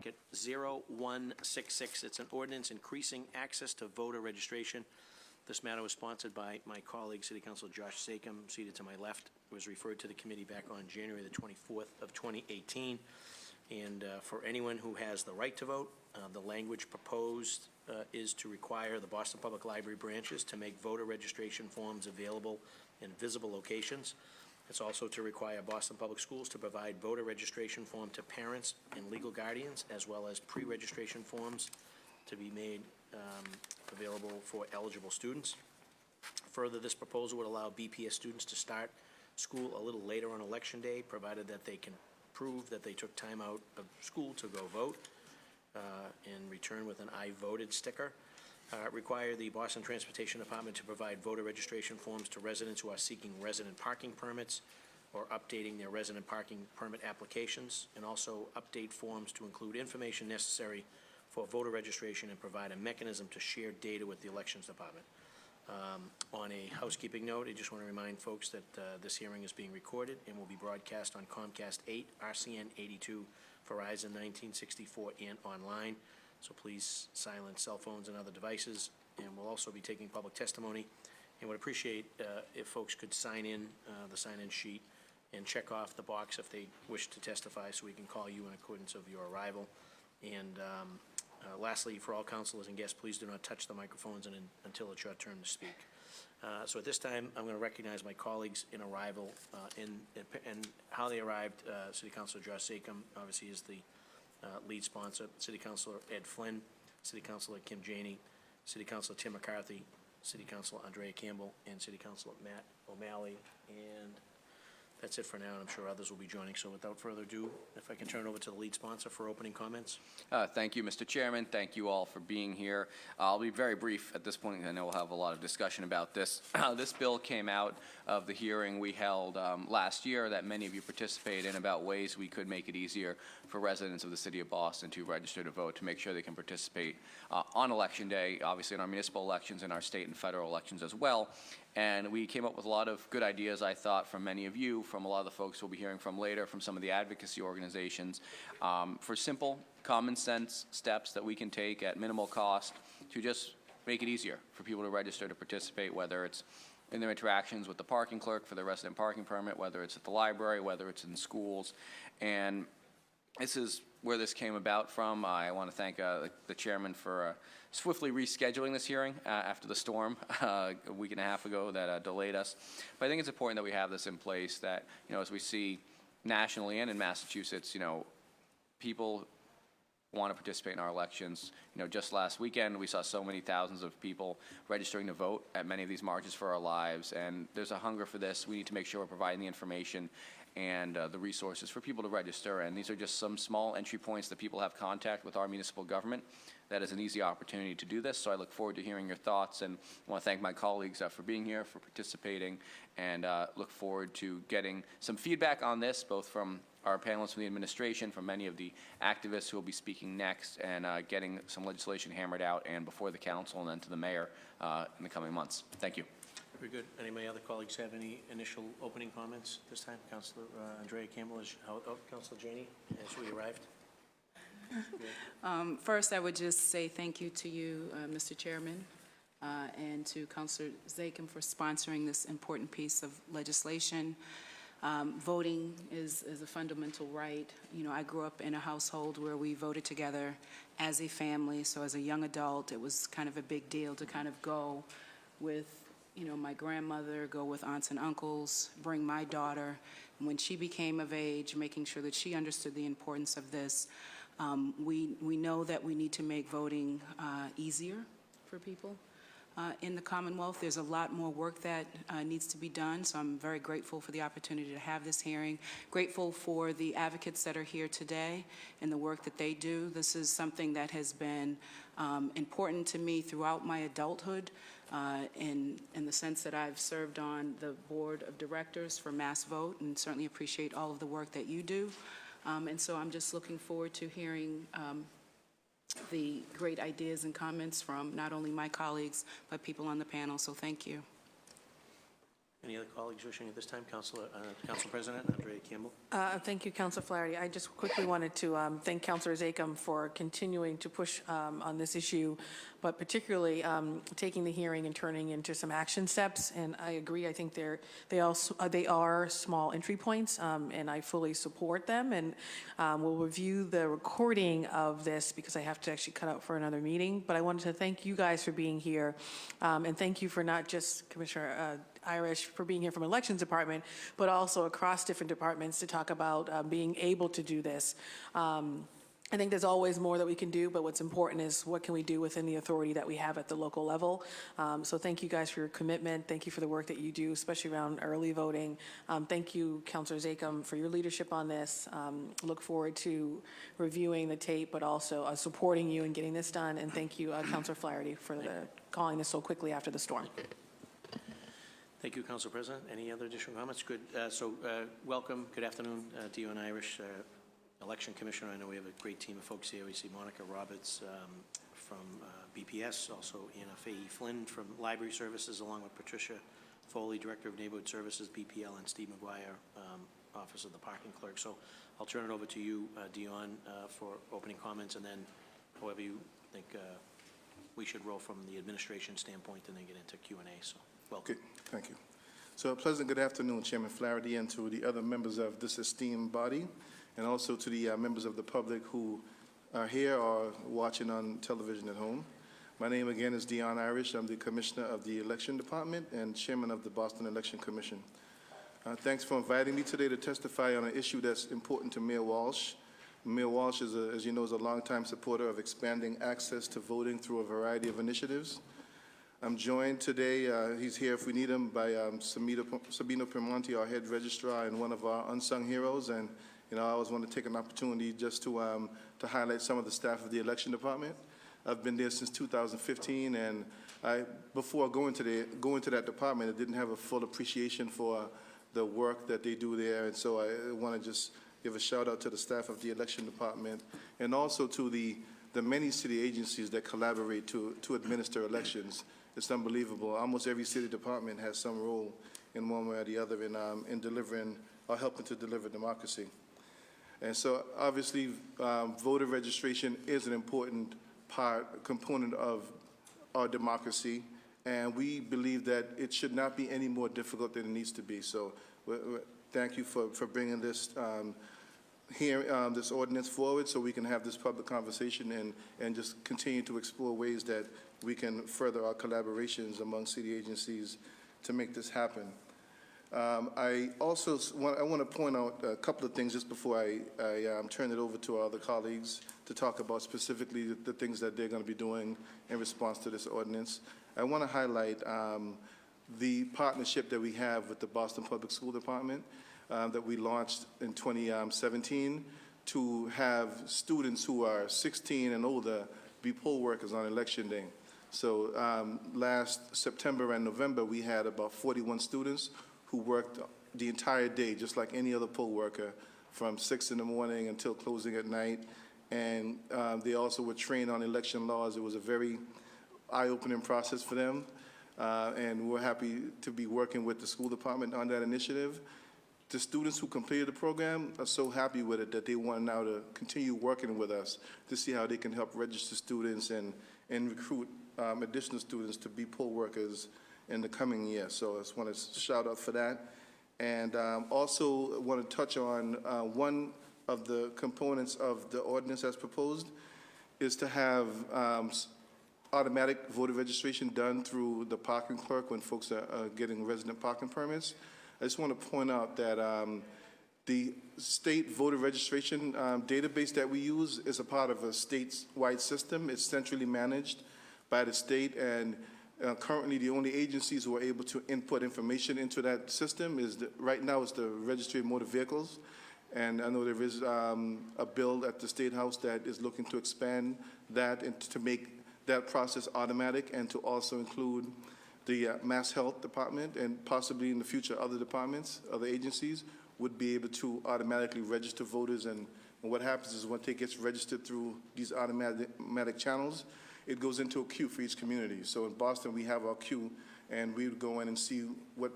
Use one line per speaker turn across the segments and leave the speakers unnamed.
Docket 0166. It's an ordinance increasing access to voter registration. This matter was sponsored by my colleague, City Councilor Josh Zakem, seated to my left. It was referred to the committee back on January the 24th of 2018. And for anyone who has the right to vote, the language proposed is to require the Boston Public Library branches to make voter registration forms available in visible locations. It's also to require Boston Public Schools to provide voter registration form to parents and legal guardians, as well as pre-registration forms to be made available for eligible students. Further, this proposal would allow BPS students to start school a little later on Election Day, provided that they can prove that they took time out of school to go vote and return with an I voted sticker. Require the Boston Transportation Department to provide voter registration forms to residents who are seeking resident parking permits or updating their resident parking permit applications, and also update forms to include information necessary for voter registration and provide a mechanism to share data with the Elections Department. On a housekeeping note, I just want to remind folks that this hearing is being recorded and will be broadcast on Comcast 8, RCN 82, Verizon 1964, and online. So please silence cell phones and other devices. And we'll also be taking public testimony. And would appreciate if folks could sign in the sign-in sheet and check off the box if they wish to testify, so we can call you in accordance of your arrival. And lastly, for all councilors and guests, please do not touch the microphones until it's your turn to speak. So at this time, I'm going to recognize my colleagues in arrival and how they arrived. City Councilor Josh Zakem, obviously, is the lead sponsor. City Councilor Ed Flynn, City Councilor Kim Janey, City Councilor Tim McCarthy, City Councilor Andrea Campbell, and City Councilor Matt O'Malley. And that's it for now, and I'm sure others will be joining. So without further ado, if I can turn it over to the lead sponsor for opening comments.
Thank you, Mr. Chairman. Thank you all for being here. I'll be very brief at this point. I know we'll have a lot of discussion about this. This bill came out of the hearing we held last year that many of you participated in about ways we could make it easier for residents of the city of Boston to register to vote, to make sure they can participate on Election Day, obviously in our municipal elections and our state and federal elections as well. And we came up with a lot of good ideas, I thought, from many of you, from a lot of the folks we'll be hearing from later, from some of the advocacy organizations, for simple, common sense steps that we can take at minimal cost to just make it easier for people to register to participate, whether it's in their interactions with the parking clerk for their resident parking permit, whether it's at the library, whether it's in schools. And this is where this came about from. I want to thank the chairman for swiftly rescheduling this hearing after the storm a week and a half ago that delayed us. But I think it's important that we have this in place, that, as we see nationally and in Massachusetts, people want to participate in our elections. Just last weekend, we saw so many thousands of people registering to vote at many of these marches for our lives, and there's a hunger for this. We need to make sure we're providing the information and the resources for people to register, and these are just some small entry points that people have contact with our municipal government. That is an easy opportunity to do this, so I look forward to hearing your thoughts, and I want to thank my colleagues for being here, for participating, and look forward to getting some feedback on this, both from our panelists from the administration, from many of the activists who will be speaking next, and getting some legislation hammered out and before the council and then to the mayor in the coming months. Thank you.
Very good. Any of my other colleagues have any initial opening comments this time? Councilor Andrea Campbell, Councilor Janey, as we arrived.
First, I would just say thank you to you, Mr. Chairman, and to Councilor Zakem for sponsoring this important piece of legislation. Voting is a fundamental right. I grew up in a household where we voted together as a family, so as a young adult, it was kind of a big deal to kind of go with my grandmother, go with aunts and uncles, bring my daughter. And when she became of age, making sure that she understood the importance of this. We know that we need to make voting easier for people in the Commonwealth. There's a lot more work that needs to be done, so I'm very grateful for the opportunity to have this hearing. Grateful for the advocates that are here today and the work that they do. This is something that has been important to me throughout my adulthood, in the sense that I've served on the board of directors for Mass Vote, and certainly appreciate all of the work that you do. And so I'm just looking forward to hearing the great ideas and comments from not only my colleagues, but people on the panel. So thank you.
Any other colleagues wishing at this time? Council President Andrea Campbell.
Thank you, Councilor Flaherty. I just quickly wanted to thank Councilor Zakem for continuing to push on this issue, but particularly taking the hearing and turning into some action steps. And I agree. I think they are small entry points, and I fully support them. And we'll review the recording of this because I have to actually cut out for another meeting. But I wanted to thank you guys for being here, and thank you for not just Commissioner Irish for being here from Elections Department, but also across different departments to talk about being able to do this. I think there's always more that we can do, but what's important is what can we do within the authority that we have at the local level. So thank you guys for your commitment. Thank you for the work that you do, especially around early voting. Thank you, Councilor Zakem, for your leadership on this. Look forward to reviewing the tape, but also supporting you in getting this done. And thank you, Councilor Flaherty, for calling this so quickly after the storm.
Thank you, Council President. Any other additional comments? Good. Welcome. Good afternoon to you and Irish. Election Commissioner, I know we have a great team of folks here. We see Monica Roberts from BPS, also Anna Fahey Flynn from Library Services, along with Patricia Foley, Director of Neighborhood Services, BPL, and Steve McGuire, Office of the Parking Clerk. So I'll turn it over to you, Dion, for opening comments, and then however you think we should roll from the administration standpoint and then get into Q&A. So welcome.
Okay, thank you. So a pleasant good afternoon, Chairman Flaherty, and to the other members of this esteemed body, and also to the members of the public who are here or watching on television at home. My name again is Dion Irish. I'm the Commissioner of the Election Department and Chairman of the Boston Election Commission. Thanks for inviting me today to testify on an issue that's important to Mayor Walsh. Mayor Walsh, as you know, is a longtime supporter of expanding access to voting through a variety of initiatives. I'm joined today, he's here if we need him, by Sabino Primonti, our head registrar and one of our unsung heroes. And I always want to take an opportunity just to highlight some of the staff of the election department. I've been there since 2015, and before going to that department, I didn't have a full appreciation for the work that they do there. And so I want to just give a shout out to the staff of the election department, and also to the many city agencies that collaborate to administer elections. It's unbelievable. Almost every city department has some role in one way or the other in delivering or helping to deliver democracy. And so obviously voter registration is an important component of our democracy, and we believe that it should not be any more difficult than it needs to be. So thank you for bringing this this ordinance forward so we can have this public conversation and just continue to explore ways that we can further our collaborations among city agencies to make this happen. I also want to point out a couple of things just before I turn it over to our other colleagues to talk about specifically the things that they're going to be doing in response to this ordinance. I want to highlight the partnership that we have with the Boston Public School Department that we launched in 2017 to have students who are 16 and older be poll workers on election day. So last September and November, we had about 41 students who worked the entire day, just like any other poll worker, from 6 in the morning until closing at night. And they also were trained on election laws. It was a very eye-opening process for them. And we're happy to be working with the school department on that initiative. The students who completed the program are so happy with it that they want now to continue working with us to see how they can help register students and recruit additional students to be poll workers in the coming year. So I just want to shout out for that. And also want to touch on one of the components of the ordinance as proposed is to have automatic voter registration done through the parking clerk when folks are getting resident parking permits. I just want to point out that the state voter registration database that we use is a part of a statewide system. It's centrally managed by the state, and currently the only agencies who are able to input information into that system is right now is the Registry of Motor Vehicles. And I know there is a bill at the State House that is looking to expand that and to make that process automatic, and to also include the Mass Health Department, and possibly in the future other departments, other agencies would be able to automatically register voters. And what happens is when it gets registered through these automatic channels, it goes into a queue for each community. So in Boston, we have our queue and we would go in and see what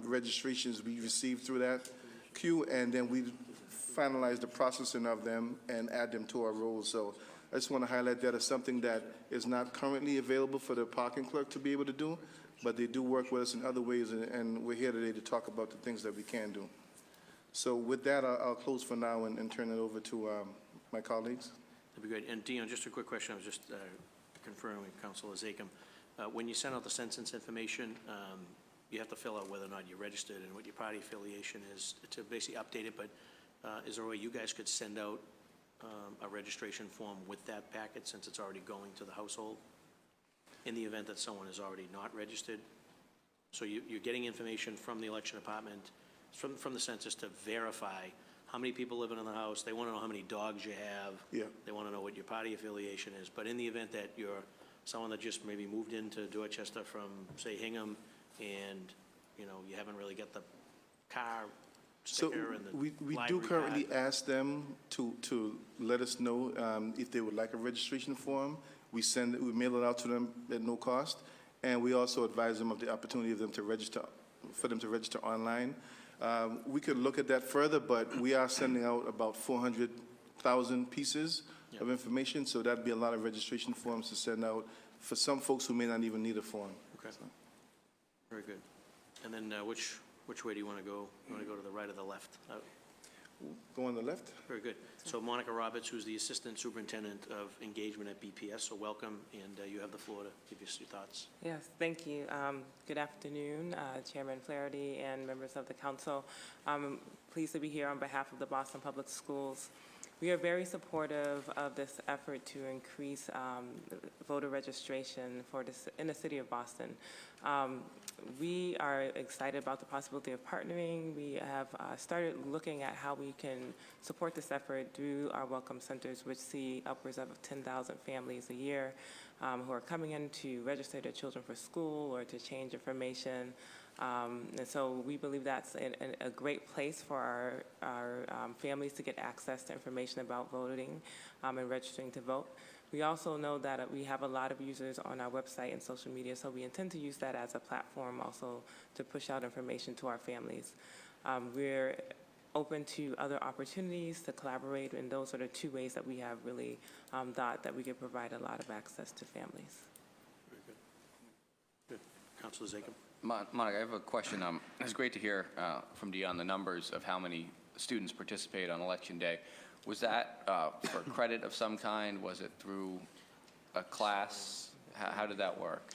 registrations we received through that queue, and then we'd finalize the processing of them and add them to our rolls. So I just want to highlight that as something that is not currently available for the parking clerk to be able to do, but they do work with us in other ways, and we're here today to talk about the things that we can do. So with that, I'll close for now and turn it over to my colleagues.
That'd be great. And Dion, just a quick question. I was just confirming with Councilor Zakem. When you send out the census information, you have to fill out whether or not you're registered and what your party affiliation is to basically update it, but is there a way you guys could send out a registration form with that packet since it's already going to the household in the event that someone is already not registered? So you're getting information from the election department, from the census to verify how many people living in the house. They want to know how many dogs you have.
Yeah.
They want to know what your party affiliation is. But in the event that you're someone that just maybe moved into Dorchester from, say, Hingham, and, you know, you haven't really got the car
So
sticker and the
we do
library
currently
card.
ask them to let us know if they would like a registration form. We mail it out to them at no cost, and we also advise them of the opportunity of them to register, for them to register online. We could look at that further, but we are sending out about 400,000 pieces of information, so that'd be a lot of registration forms to send out for some folks who may not even need a form.
Okay. Very good. And then which way do you want to go? You want to go to the right or the left?
Go on the left.
Very good. So Monica Roberts, who's the Assistant Superintendent of Engagement at BPS, so welcome, and you have the floor to give us your thoughts.
Yes, thank you. Good afternoon, Chairman Flaherty and members of the council. I'm pleased to be here on behalf of the Boston Public Schools. We are very supportive of this effort to increase voter registration in the city of Boston. We are excited about the possibility of partnering. We have started looking at how we can support this effort through our welcome centers, which see upwards of 10,000 families a year who are coming in to register their children for school or to change information. And so we believe that's a great place for our families to get access to information about voting and registering to vote. We also know that we have a lot of users on our website and social media, so we intend to use that as a platform also to push out information to our families. We're open to other opportunities to collaborate, and those are the two ways that we have really thought that we could provide a lot of access to families.
Very good. Good. Councilor Zakem.
Monica, I have a question. It's great to hear from Dion the numbers of how many students participate on Election Day. Was that for credit of some kind? Was it through a class? How did that work?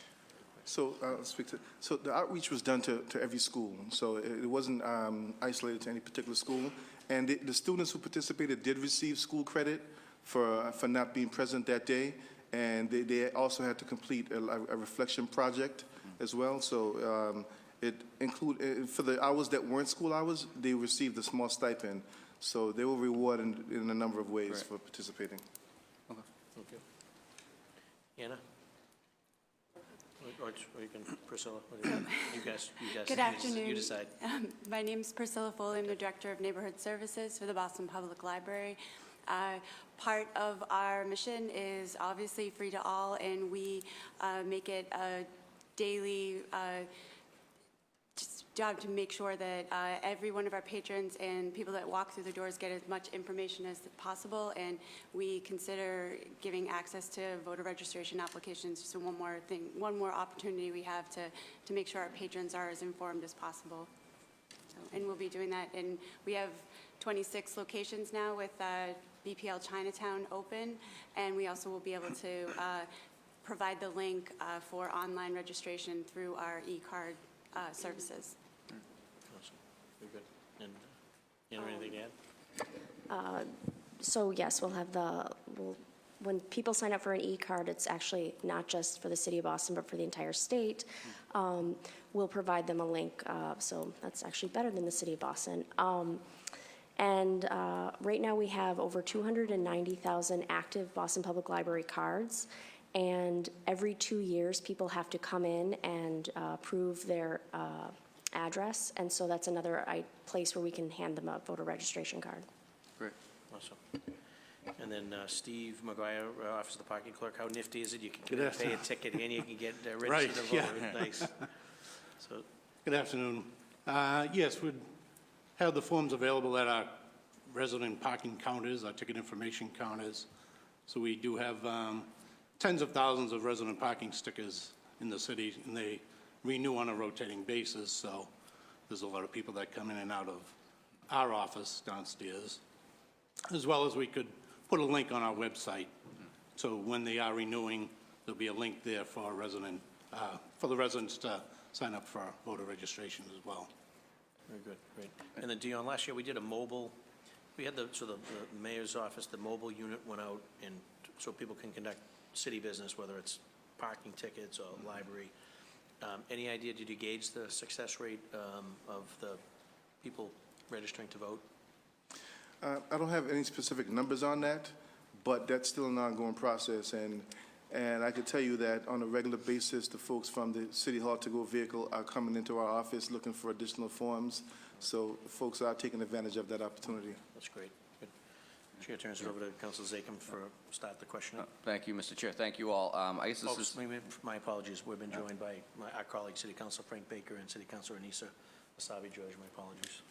So I'll speak to. So the outreach was done to every school. So it wasn't isolated to any particular school. And the students who participated did receive school credit for not being present that day. And they also had to complete a reflection project as well. So it include for the hours that weren't school hours, they received a small stipend. So they were rewarded in a number of ways for participating.
Okay. Anna? Or you can, Priscilla, you guys.
Good afternoon.
You decide.
My name is Priscilla Foley. I'm the Director of Neighborhood Services for the Boston Public Library. Part of our mission is obviously free to all, and we make it a daily job to make sure that every one of our patrons and people that walk through the doors get as much information as possible, and we consider giving access to voter registration applications. So one more opportunity we have to make sure our patrons are as informed as possible. So, and we'll be doing that, and we have 26 locations now with BPL Chinatown open, and we also will be able to provide the link for online registration through our e-card services.
Awesome. Very good. And you have anything to add?
So yes, when people sign up for an e-card, it's actually not just for the city of Boston, but for the entire state. We'll provide them a link, so that's actually better than the city of Boston. And right now we have over 290,000 active Boston Public Library cards. And every 2 years, people have to come in and prove their address. And so that's another place where we can hand them a voter registration card.
Great.
Awesome. And then Steve McGuire, Office of the Parking Clerk, how nifty is it? You can come in and pay a ticket and you can get registered to vote. Nice. So,
Good afternoon. Yes, we'd have the forms available at our resident parking counters, our ticket information counters. So we do have tens of thousands of resident parking stickers in the city, and they renew on a rotating basis. So there's a lot of people that come in and out of our office downstairs, as well as we could put a link on our website. So when they are renewing, there'll be a link there for for the residents to sign up for voter registration as well.
very good, great. And then Dion, last year we did a mobile, we had the mayor's office, the mobile unit went out and so people can conduct city business, whether it's parking tickets or library. Any idea, did you gauge the success rate of the people registering to vote?
I don't have any specific numbers on that, but that's still an ongoing process. And I can tell you that on a regular basis, the folks from the City Hall to-go vehicle are coming into our office looking for additional forms. So folks are taking advantage of that opportunity.
That's great, good. Chair turns it over to Council Zachem for start the questioning.
Thank you, Mr. Chair. Thank you all. I guess this is...
My apologies, we've been joined by our colleague, City Councilor Frank Baker, and City Councilor Anissa Wasabi George, my apologies.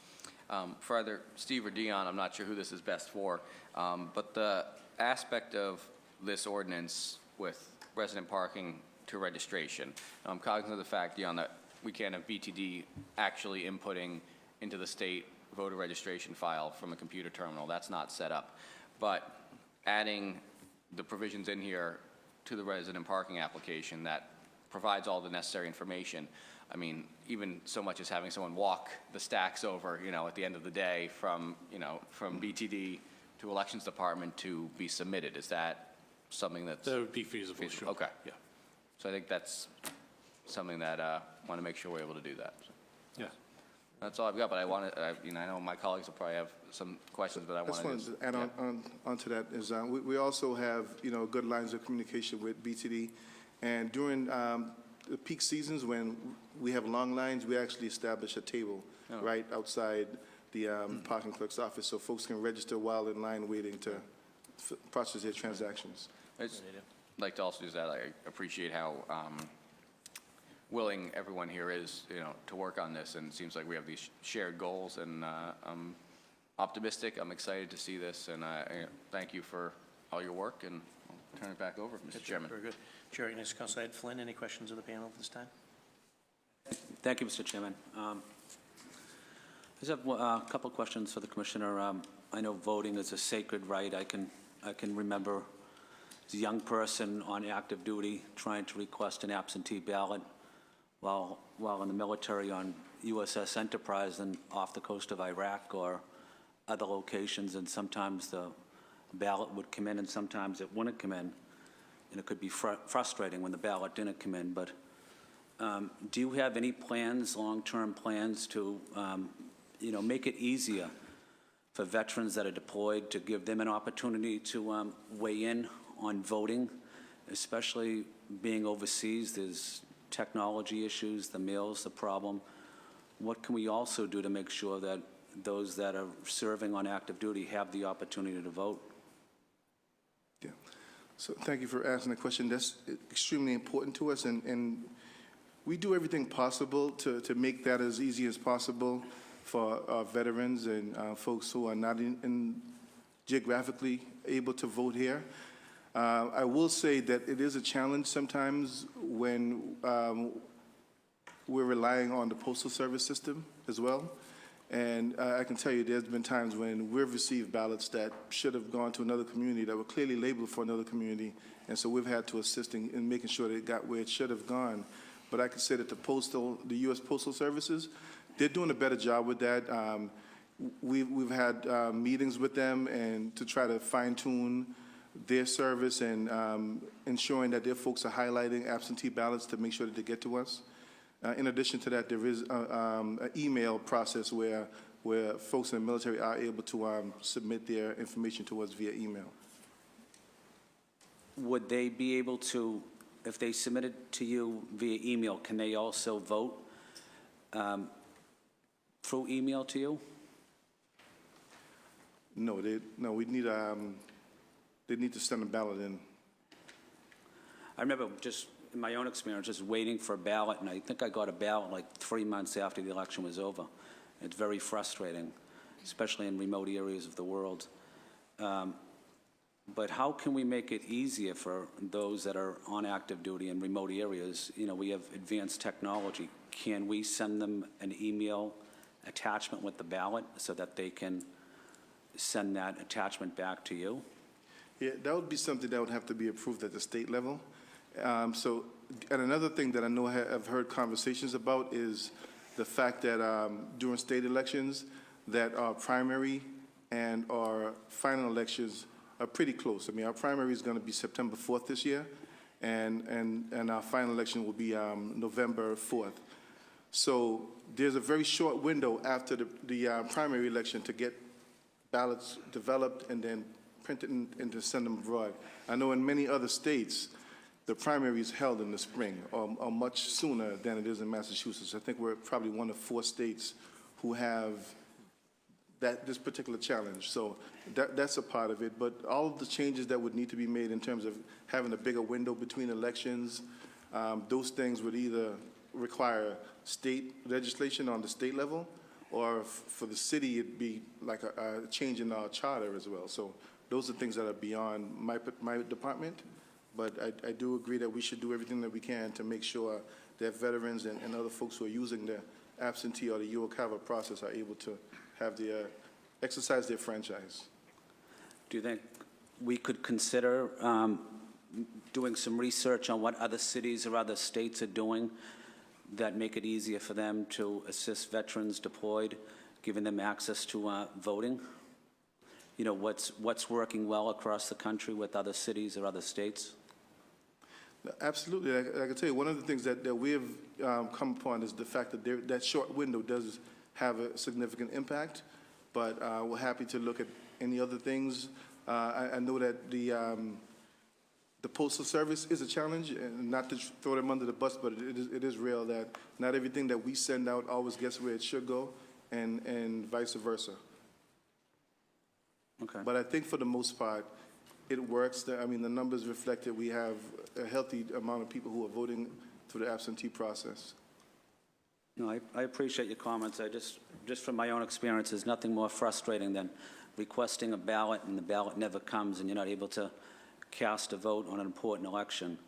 For either Steve or Dion, I'm not sure who this is best for, but the aspect of this ordinance with resident parking to registration, I'm cognizant of the fact, Dion, that we can't have BTD actually inputting into the state voter registration file from a computer terminal. That's not set up. But adding the provisions in here to the resident parking application that provides all the necessary information, I mean, even so much as having someone walk the stacks over, at the end of the day from BTD to Elections Department to be submitted. Is that something that's...
That would be feasible, sure.
Okay.
Yeah.
So I think that's something that I want to make sure we're able to do that. So
Yeah.
that's all I've got, but I know my colleagues will probably have some questions, but I
I just
want
wanted to add on to that is we also have, good lines of communication with BTD. And during the peak seasons when we have long lines, we actually establish a table right outside the parking clerk's office so folks can register while in line waiting to process their transactions.
I'd like to also use that. I appreciate how willing everyone here is, to work on this, and it seems like we have these shared goals, and I'm optimistic. I'm excited to see this, and I thank you for all your work, and I'll turn it back over, Mr. Chairman.
Very good. Chair, next Councilor Ed Flynn, any questions of the panel at this time?
Thank you, Mr. Chairman. I just have a couple questions for the Commissioner. I know voting is a sacred right. I can remember as a young person on active duty trying to request an absentee ballot while in the military on USS Enterprise and off the coast of Iraq or other locations, and sometimes the ballot would come in and sometimes it wouldn't come in, and it could be frustrating when the ballot didn't come in. But do you have any plans, long-term plans, to make it easier for veterans that are deployed to give them an opportunity to weigh in on voting, especially being overseas? There's technology issues, the mail's the problem. What can we also do to make sure that those that are serving on active duty have the opportunity to vote?
Yeah. So thank you for asking the question. That's extremely important to us, and we do everything possible to make that as easy as possible for our veterans and folks who are not geographically able to vote here. I will say that it is a challenge sometimes when we're relying on the Postal Service system as well. And I can tell you there's been times when we've received ballots that should have gone to another community that were clearly labeled for another community. And so we've had to assist in making sure that it got where it should have gone. But I can say that the U.S. Postal Services, they're doing a better job with that. We've had meetings with them and to try to fine-tune their service and ensuring that their folks are highlighting absentee ballots to make sure that they get to us. In addition to that, there is an email process where folks in the military are able to submit their information to us via email.
Would they be able to, if they submit it to you via email, can they also vote through email to you?
No, we need they need to send a ballot in.
I remember just in my own experience, just waiting for a ballot, and I think I got a ballot like 3 months after the election was over. It's very frustrating, especially in remote areas of the world. But how can we make it easier for those that are on active duty in remote areas? You know, we have advanced technology. Can we send them an email attachment with the ballot so that they can send that attachment back to you?
Yeah, that would be something that would have to be approved at the state level. And another thing that I know I've heard conversations about is the fact that during state elections, that our primary and our final elections are pretty close. I mean, our primary is going to be September 4th this year, and our final election will be November 4th. So there's a very short window after the primary election to get ballots developed and then printed and to send them abroad. I know in many other states, the primary is held in the spring or much sooner than it is in Massachusetts. I think we're probably one of 4 states who have this particular challenge. So that's a part of it. But all of the changes that would need to be made in terms of having a bigger window between elections, those things would either require state legislation on the state level, or for the city, it'd be like a change in our charter as well. So those are things that are beyond my department. But I do agree that we should do everything that we can to make sure that veterans and other folks who are using the absentee or the Uocava process are able to have exercise their franchise.
Do you think we could consider doing some research on what other cities or other states are doing that make it easier for them to assist veterans deployed, giving them access to voting? You know, what's working well across the country with other cities or other states?
Absolutely. I can tell you, one of the things that we have come upon is the fact that that short window does have a significant impact, but we're happy to look at any other things. I know that the Postal Service is a challenge, and not to throw them under the bus, but it is real that not everything that we send out always gets where it should go, and vice versa.
Okay.
But I think for the most part, it works. I mean, the numbers reflect that we have a healthy amount of people who are voting through the absentee process.
No, I appreciate your comments. Just from my own experience, there's nothing more frustrating than requesting a ballot and the ballot never comes and you're not able to cast a vote on an important election.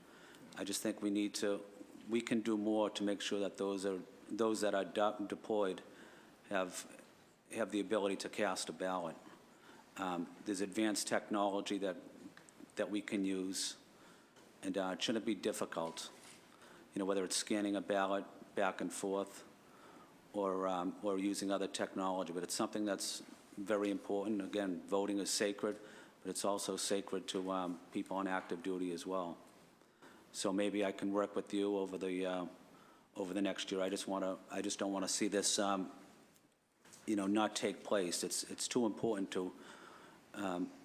I just think we can do more to make sure that those that are deployed have the ability to cast a ballot. There's advanced technology that we can use, and it shouldn't be difficult. You know, whether it's scanning a ballot back and forth or using other technology, but it's something that's very important. Again, voting is sacred, but it's also sacred to people on active duty as well. So maybe I can work with you over the next year. I just don't want to see this, you know, not take place. It's too important to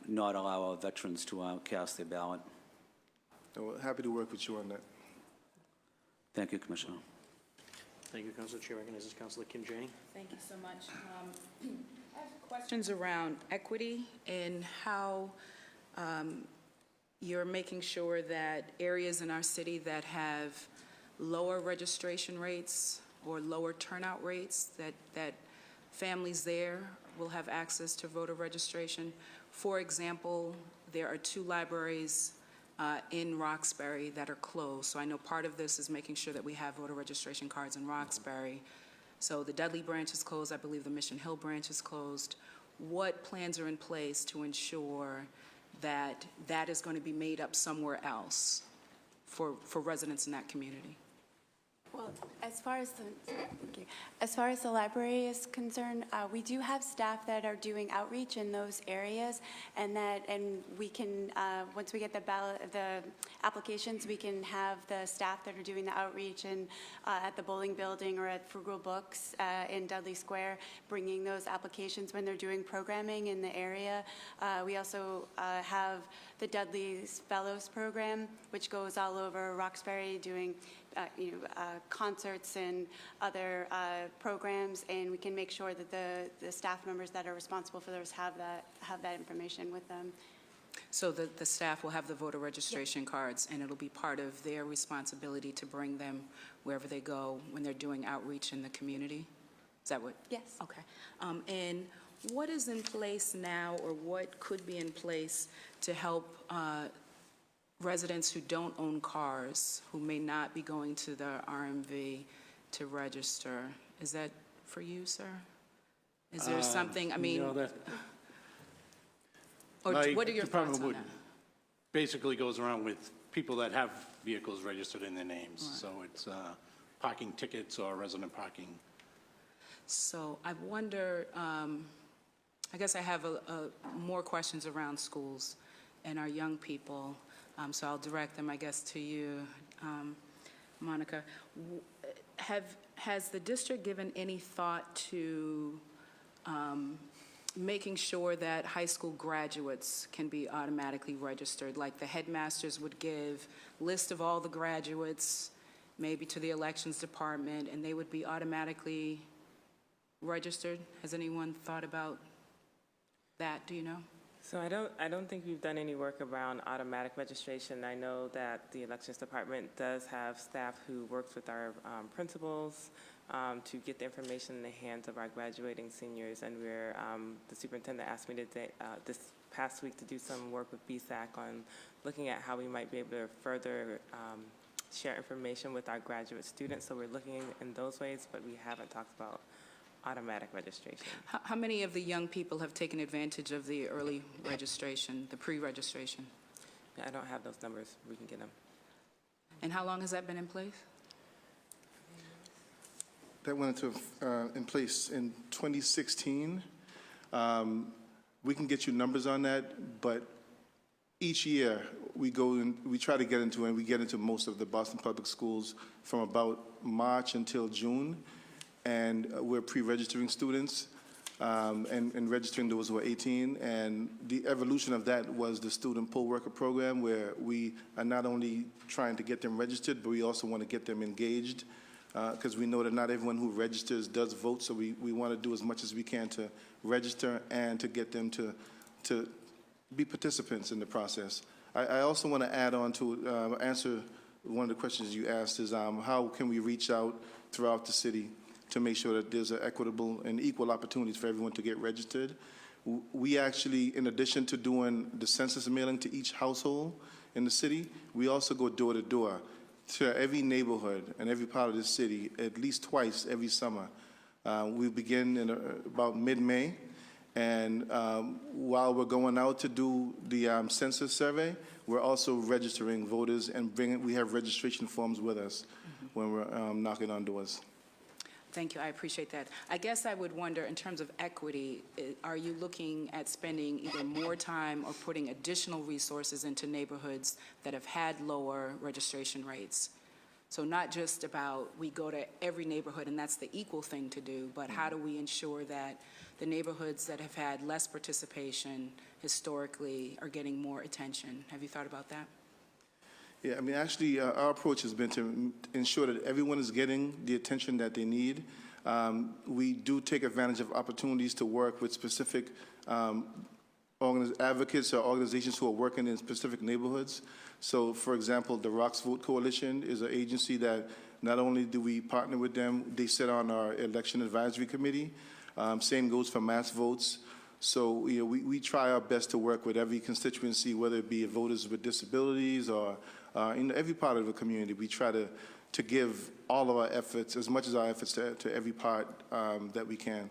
not allow our veterans to cast their ballot.
We're happy to work with you on that.
Thank you, Commissioner.
Thank you, Councilor. Chair recognizes Councilor Kim Janey.
Thank you so much. I have questions around equity and how you're making sure that areas in our city that have lower registration rates or lower turnout rates, that families there will have access to voter registration. For example, there are 2 libraries in Roxbury that are closed. So I know part of this is making sure that we have voter registration cards in Roxbury. So the Dudley branch is closed. I believe the Mission Hill branch is closed. What plans are in place to ensure that that is going to be made up somewhere else for residents in that community?
Well, as far as the library is concerned, we do have staff that are doing outreach in those areas, and we can once we get the applications, we can have the staff that are doing the outreach and at the bowling building or at Frugal Books in Dudley Square, bringing those applications when they're doing programming in the area. We also have the Dudley's Fellows program, which goes all over Roxbury doing concerts and other programs, and we can make sure that the staff members that are responsible for those have that information with them.
So the staff will have the voter registration cards, and it'll be part of their responsibility to bring them wherever they go when they're doing outreach in the community? Is that what?
Yes.
Okay. And what is in place now, or what could be in place to help residents who don't own cars, who may not be going to the RMV to register? Is that for you, sir? Is there something, I mean,
You know, that,
or
like,
what are your
Department
thoughts on
would-
that?
basically goes around with people that have vehicles registered in their names. So it's parking tickets or resident parking.
So I wonder, I guess I have more questions around schools and our young people, so I'll direct them, I guess, to you, Monica. Has the district given any thought to making sure that high school graduates can be automatically registered? Like the headmasters would give list of all the graduates, maybe to the elections department, and they would be automatically registered? Has anyone thought about that? Do you know?
So I don't think we've done any work around automatic registration. I know that the elections department does have staff who works with our principals to get the information in the hands of our graduating seniors. And the superintendent asked me this past week to do some work with BSAC on looking at how we might be able to further share information with our graduate students. So we're looking in those ways, but we haven't talked about automatic registration.
How many of the young people have taken advantage of the early registration, the pre-registration?
I don't have those numbers. We can get them.
And how long has that been in place?
That went into in place in 2016. We can get you numbers on that, but each year we go and we try to get into, and we get into most of the Boston Public Schools from about March until June, and we're pre-registering students and registering those who are 18. And the evolution of that was the student poll worker program, where we are not only trying to get them registered, but we also want to get them engaged, because we know that not everyone who registers does vote, so we want to do as much as we can to register and to get them to be participants in the process. I also want to add on to answer one of the questions you asked is how can we reach out throughout the city to make sure that there's an equitable and equal opportunities for everyone to get registered. We actually, in addition to doing the census mailing to each household in the city, we also go door to door to every neighborhood and every part of the city at least twice every summer. We begin in about mid-May, and while we're going out to do the census survey, we're also registering voters and we have registration forms with us when we're knocking on doors.
Thank you, I appreciate that. I guess I would wonder, in terms of equity, are you looking at spending either more time or putting additional resources into neighborhoods that have had lower registration rates? So not just about we go to every neighborhood and that's the equal thing to do, but how do we ensure that the neighborhoods that have had less participation historically are getting more attention? Have you thought about that?
Yeah, I mean, actually, our approach has been to ensure that everyone is getting the attention that they need. We do take advantage of opportunities to work with specific advocates or organizations who are working in specific neighborhoods. So, for example, the Rocks Vote Coalition is an agency that not only do we partner with them, they sit on our election advisory committee. Same goes for Mass Votes. So, you know, we try our best to work with every constituency, whether it be voters with disabilities or in every part of the community. We try to give all of our efforts, as much as our efforts, to every part that we can.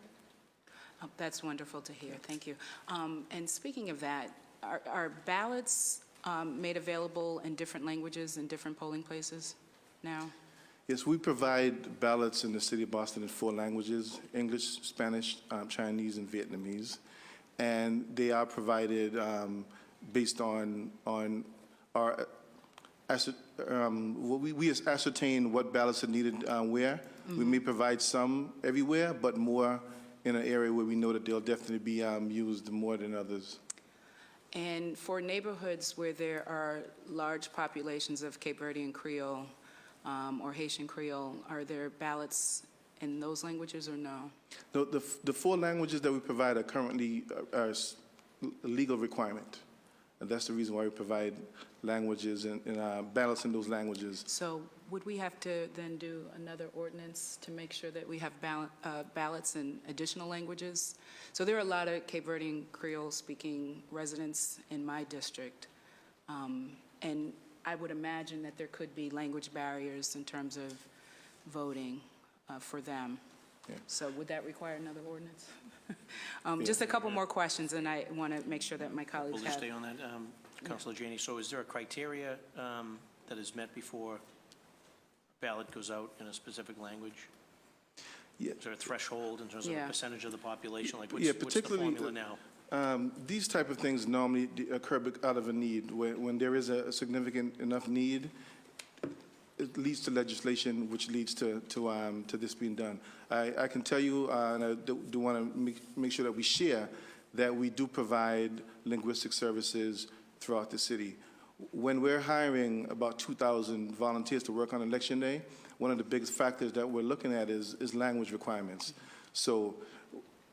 Oh, that's wonderful to hear. Thank you. And speaking of that, are ballots made available in different languages in different polling places now?
Yes, we provide ballots in the city of Boston in 4 languages: English, Spanish, Chinese, and Vietnamese. And they are provided based on our we ascertain what ballots are needed where. We may provide some everywhere, but more in an area where we know that they'll definitely be used more than others.
And for neighborhoods where there are large populations of Cape Verdean Creole or Haitian Creole, are there ballots in those languages or no?
The 4 languages that we provide are currently a legal requirement. And that's the reason why we provide languages and ballots in those languages.
So would we have to then do another ordinance to make sure that we have ballots in additional languages? So there are a lot of Cape Verdean Creole-speaking residents in my district, and I would imagine that there could be language barriers in terms of voting for them.
Yeah.
So would that require another ordinance? Just a couple more questions, and I want to make sure that my colleagues
Will you
have.
stay on that, Councilor Janey? So is there a criteria that is met before a ballot goes out in a specific language?
Yeah.
Is there a threshold in terms of a
Yeah.
percentage of the population? Like,
Yeah,
what's the
particularly
formula now?
These type of things normally occur out of a need. When there is a significant enough need, it leads to legislation, which leads to this being done. I can tell you, and I do want to make sure that we share, that we do provide linguistic services throughout the city. When we're hiring about 2,000 volunteers to work on Election Day, one of the biggest factors that we're looking at is language requirements. So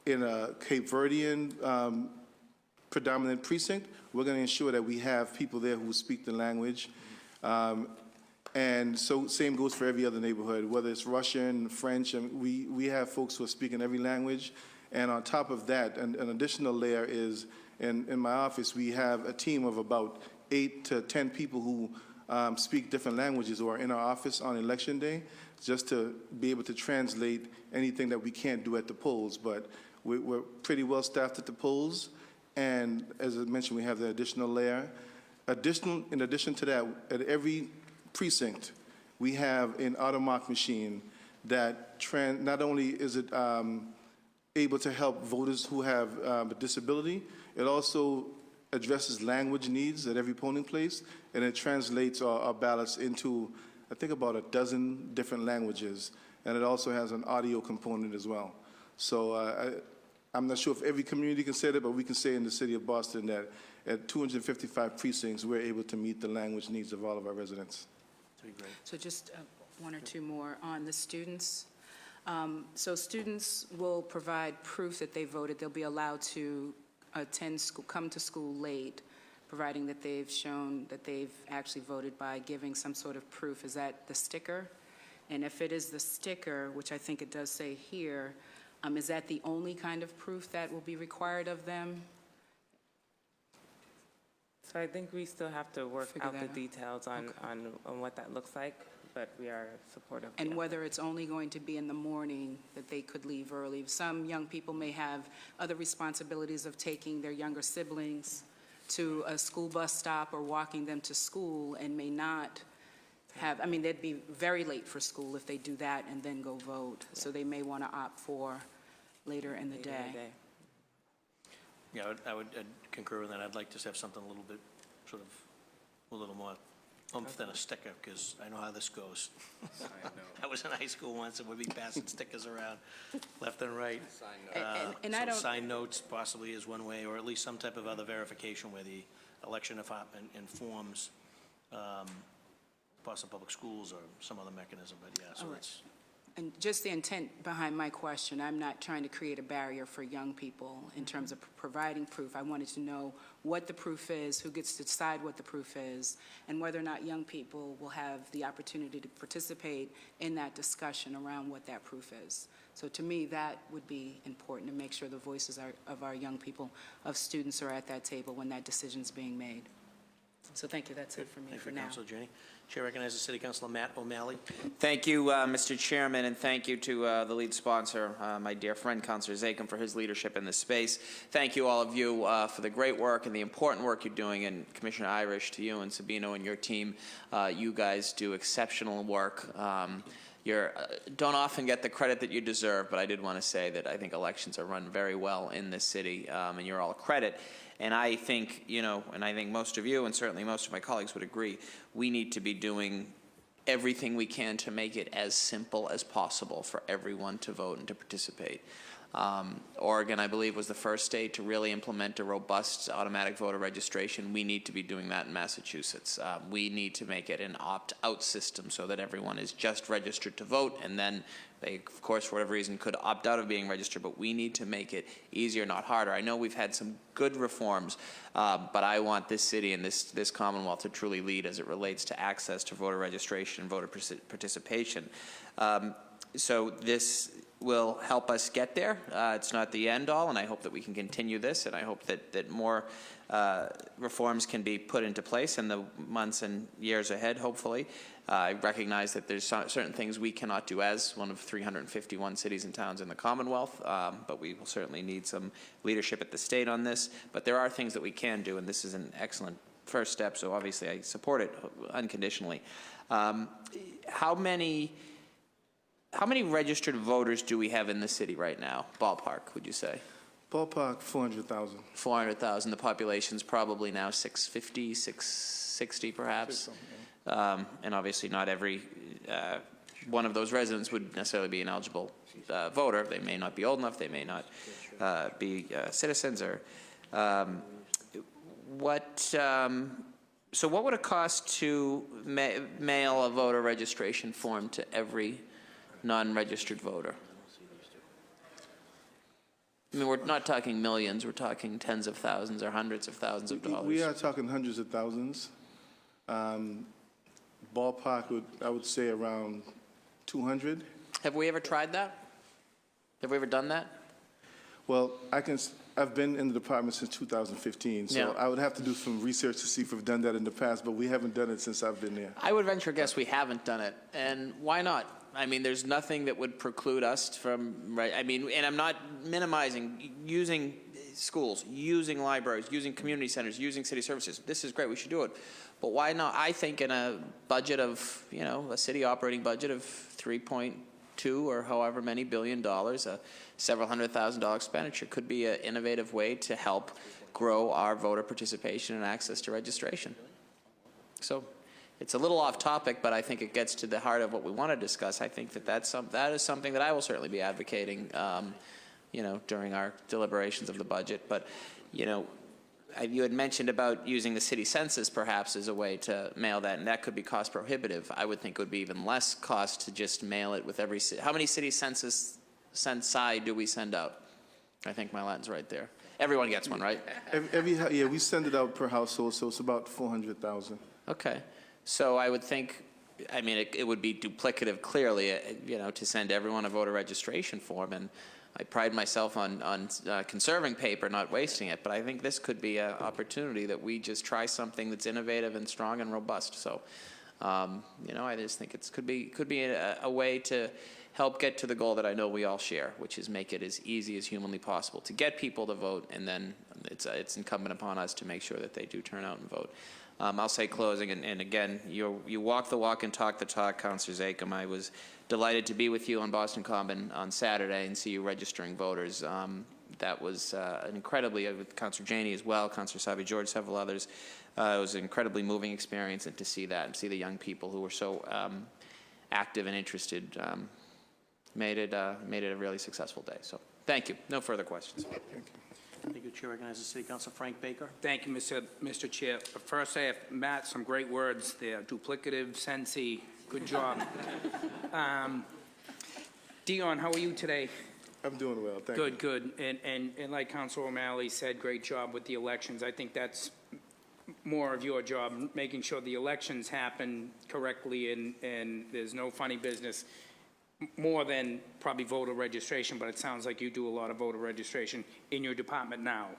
in a Cape Verdean predominant precinct, we're going to ensure that we have people there who speak the language. And so same goes for every other neighborhood, whether it's Russian, French, and we have folks who are speaking every language. And on top of that, an additional layer is, in my office, we have a team of about 8 to 10 people who speak different languages who are in our office on Election Day, just to be able to translate anything that we can't do at the polls. But we're pretty well staffed at the polls. And as I mentioned, we have the additional layer. In addition to that, at every precinct, we have an automark machine that not only is it able to help voters who have a disability, it also addresses language needs at every polling place, and it translates our ballots into, I think, about a dozen different languages, and it also has an audio component as well. So I'm not sure if every community can say that, but we can say in the city of Boston that at 255 precincts, we're able to meet the language needs of all of our residents.
That'd be great.
So just one or two more on the students. So students will provide proof that they voted. They'll be allowed to attend school, come to school late, providing that they've shown that they've actually voted by giving some sort of proof. Is that the sticker? And if it is the sticker, which I think it does say here, is that the only kind of proof that will be required of them?
So I think we still have to work
Figure
out the
that out.
details on what that looks like, but we are supportive.
And
yeah.
whether it's only going to be in the morning that they could leave early. Some young people may have other responsibilities of taking their younger siblings to a school bus stop or walking them to school and may not have, I mean, they'd be very late for school if they do that and then go vote. So they may want to opt for later in the
Later in
day.
the day.
Yeah, I'd concur with that. I'd like to have something a little bit, sort of, a little more oomph than a sticker, because I know how this goes. I was in high school once, and we'd be passing stickers around left and right.
And I
So
don't,
sign notes possibly is one way, or at least some type of other verification where the election department informs Boston Public Schools or some other mechanism, but yeah, so
All right.
it's,
and just the intent behind my question, I'm not trying to create a barrier for young people in terms of providing proof. I wanted to know what the proof is, who gets to decide what the proof is, and whether or not young people will have the opportunity to participate in that discussion around what that proof is. So to me, that would be important to make sure the voices of our young people, of students, are at that table when that decision's being made. So thank you, that's it for me
thank
for
you,
now.
Councilor Jenny. Chair recognizes City Councilor Matt O'Malley.
Thank you, Mr. Chairman, and thank you to the lead sponsor, my dear friend, Councilor Zakim, for his leadership in this space. Thank you, all of you, for the great work and the important work you're doing, and Commissioner Irish, to you and Sabino and your team. You guys do exceptional work. You don't often get the credit that you deserve, but I did want to say that I think elections are run very well in this city, and you're all a credit. And I think, and I think most of you, and certainly most of my colleagues would agree, we need to be doing everything we can to make it as simple as possible for everyone to vote and to participate. Oregon, I believe, was the first state to really implement a robust automatic voter registration. We need to be doing that in Massachusetts. We need to make it an opt-out system so that everyone is just registered to vote, and then they, of course, for whatever reason, could opt out of being registered, but we need to make it easier, not harder. I know we've had some good reforms, but I want this city and this Commonwealth to truly lead as it relates to access to voter registration and voter participation. So this will help us get there. It's not the end all, and I hope that we can continue this, and I hope that more reforms can be put into place in the months and years ahead, hopefully. I recognize that there's certain things we cannot do as one of 351 cities and towns in the Commonwealth, but we will certainly need some leadership at the state on this. But there are things that we can do, and this is an excellent first step, so obviously I support it unconditionally. How many registered voters do we have in the city right now? Ballpark, would you say?
Ballpark, 400,000.
400,000. The population's probably now 650, 660 perhaps. And obviously not every one of those residents would necessarily be an eligible voter. They may not be old enough. They may not be citizens. Or so what would it cost to mail a voter registration form to every non-registered voter? I mean, we're not talking millions. We're talking tens of thousands or hundreds of thousands of dollars.
We are talking hundreds of thousands. Ballpark, I would say around 200.
Have we ever tried that? Have we ever done that?
Well, I've been in the department since 2015, so
Yeah.
I would have to do some research to see if we've done that in the past, but we haven't done it since I've been there.
I would venture a guess we haven't done it, and why not? I mean, there's nothing that would preclude us from, right? I mean, and I'm not minimizing using schools, using libraries, using community centers, using city services. This is great, we should do it. But why not? I think in a budget of, a city operating budget of 3.2 or however many $billion, a several $100,000 expenditure could be an innovative way to help grow our voter participation and access to registration. So it's a little off topic, but I think it gets to the heart of what we want to discuss. I think that is something that I will certainly be advocating, during our deliberations of the budget. But, you had mentioned about using the city census perhaps as a way to mail that, and that could be cost prohibitive. I would think it would be even less cost to just mail it with every city. How many city censi do we send out? I think my Latin's right there. Everyone gets one, right?
We send it out per household, so it's about 400,000.
Okay. So I would think, it would be duplicative clearly, to send everyone a voter registration form, and I pride myself on conserving paper, not wasting it, but I think this could be an opportunity that we just try something that's innovative and strong and robust. So, I just think it could be a way to help get to the goal that I know we all share, which is make it as easy as humanly possible to get people to vote, and then it's incumbent upon us to make sure that they do turn out and vote. I'll say closing, and again, you walk the walk and talk the talk, Councilor Zakem. I was delighted to be with you on Boston Common on Saturday and see you registering voters. That was an incredibly, with Councilor Janey as well, Councilor Savi George, several others. It was an incredibly moving experience, and to see that and see the young people who were so active and interested made it a really successful day. So thank you. No further questions.
Thank you. Chair recognizes City Councilor Frank Baker.
Thank you, Mr. Chair. First, I have, Matt, some great words there. Duplicative, sensey. Good job. Dion, how are you today?
I'm doing well, thank you.
Good. And like Councilor O'Malley said, great job with the elections. I think that's more of your job, making sure the elections happen correctly and there's no funny business. More than probably voter registration, but it sounds like you do a lot of voter registration in your department now.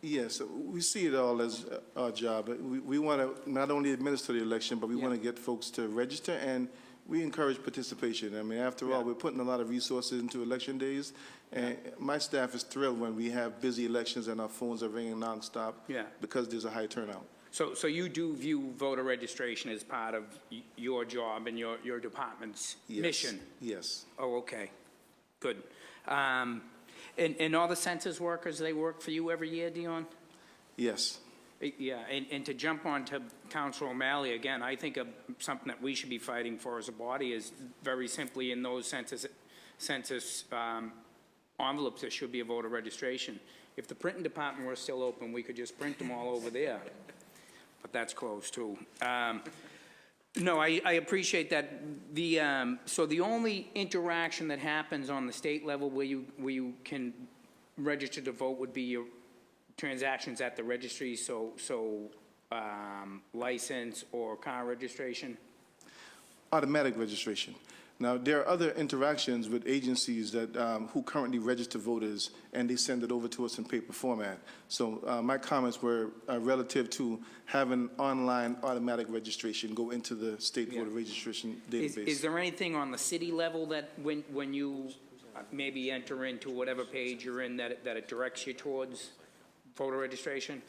Yes, we see it all as our job. We want to not only administer the election, but we want to get folks to register, and we encourage participation. I mean, after all, we're putting a lot of resources into election days, and my staff is thrilled when we have busy elections and our phones are ringing nonstop because there's a high turnout.
So you do view voter registration as part of your job and your department's mission?
Yes.
Oh, okay. Good. And all the census workers, they work for you every year, Dion?
Yes.
Yeah, and to jump on to Councilor O'Malley again, I think of something that we should be fighting for as a body is very simply in those census envelopes, there should be a voter registration. If the printing department were still open, we could just print them all over there. But that's closed too. No, I appreciate that. So the only interaction that happens on the state level where you can register to vote would be your transactions at the registry, so license or car registration?
Automatic registration. Now, there are other interactions with agencies that, who currently register voters, and they send it over to us in paper format. So my comments were relative to having online automatic registration go into the state voter registration database.
Is there anything on the city level that when you maybe enter into whatever page you're in that it directs you towards voter registration?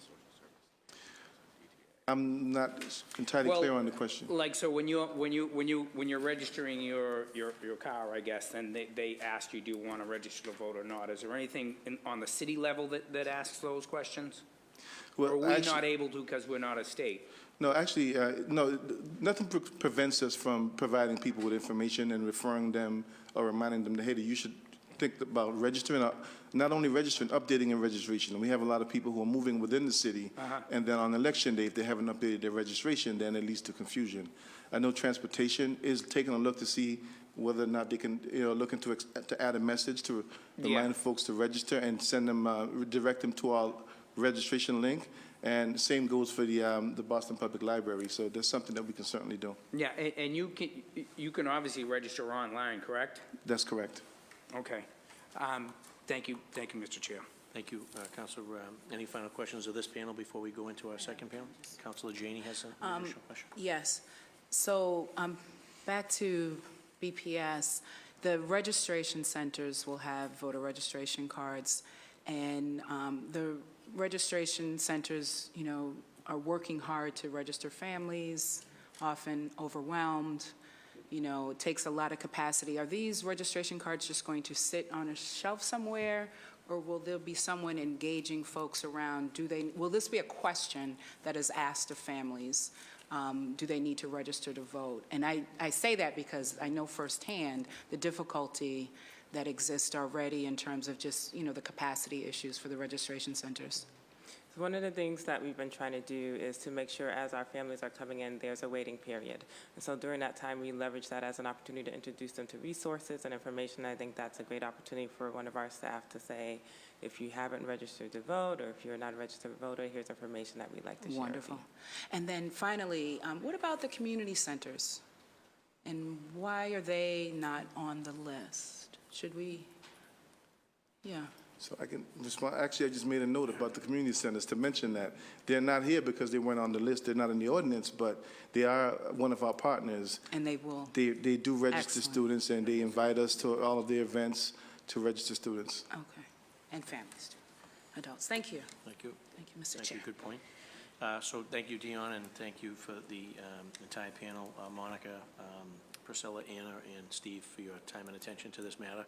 I'm not entirely clear on the question.
Like, so when you're registering your car, I guess, then they ask you, do you want to register to vote or not? Is there anything on the city level that asks those questions? Or are we not able to because we're not a state?
No, actually, no, nothing prevents us from providing people with information and referring them or reminding them that, hey, you should think about registering, not only registering, updating and registration. And we have a lot of people who are moving within the city, and then on election day, if they haven't updated their registration, then it leads to confusion. I know transportation is taking a look to see whether or not they can, look into to add a message to remind folks to register and send them, redirect them to our registration link. And same goes for the Boston Public Library. So there's something that we can certainly do.
Yeah, and you can obviously register online, correct?
That's correct.
Okay. Thank you, Mr. Chair.
Thank you, Councilor. Any final questions of this panel before we go into our second panel? Councilor Janey has an additional question.
Yes. So back to BPS, the registration centers will have voter registration cards, and the registration centers, are working hard to register families, often overwhelmed. It takes a lot of capacity. Are these registration cards just going to sit on a shelf somewhere, or will there be someone engaging folks around? Will this be a question that is asked of families? Do they need to register to vote? And I say that because I know firsthand the difficulty that exists already in terms of just, the capacity issues for the registration centers.
One of the things that we've been trying to do is to make sure as our families are coming in, there's a waiting period. And so during that time, we leverage that as an opportunity to introduce them to resources and information. I think that's a great opportunity for one of our staff to say, if you haven't registered to vote or if you're not a registered voter, here's information that we'd like to share.
Wonderful. And then finally, what about the community centers? And why are they not on the list? Should we,
So I can respond. Actually, I just made a note about the community centers to mention that they're not here because they weren't on the list. They're not in the ordinance, but they are one of our partners.
And they will.
They do register
Excellent.
students, and they invite us to all of their events to register students.
Okay. And families too. Adults. Thank you.
Thank you.
Thank you, Mr.
Thank
Chair.
you. Good point. So thank you, Dion, and thank you for the entire panel, Monica, Priscilla, Anna, and Steve, for your time and attention to this matter.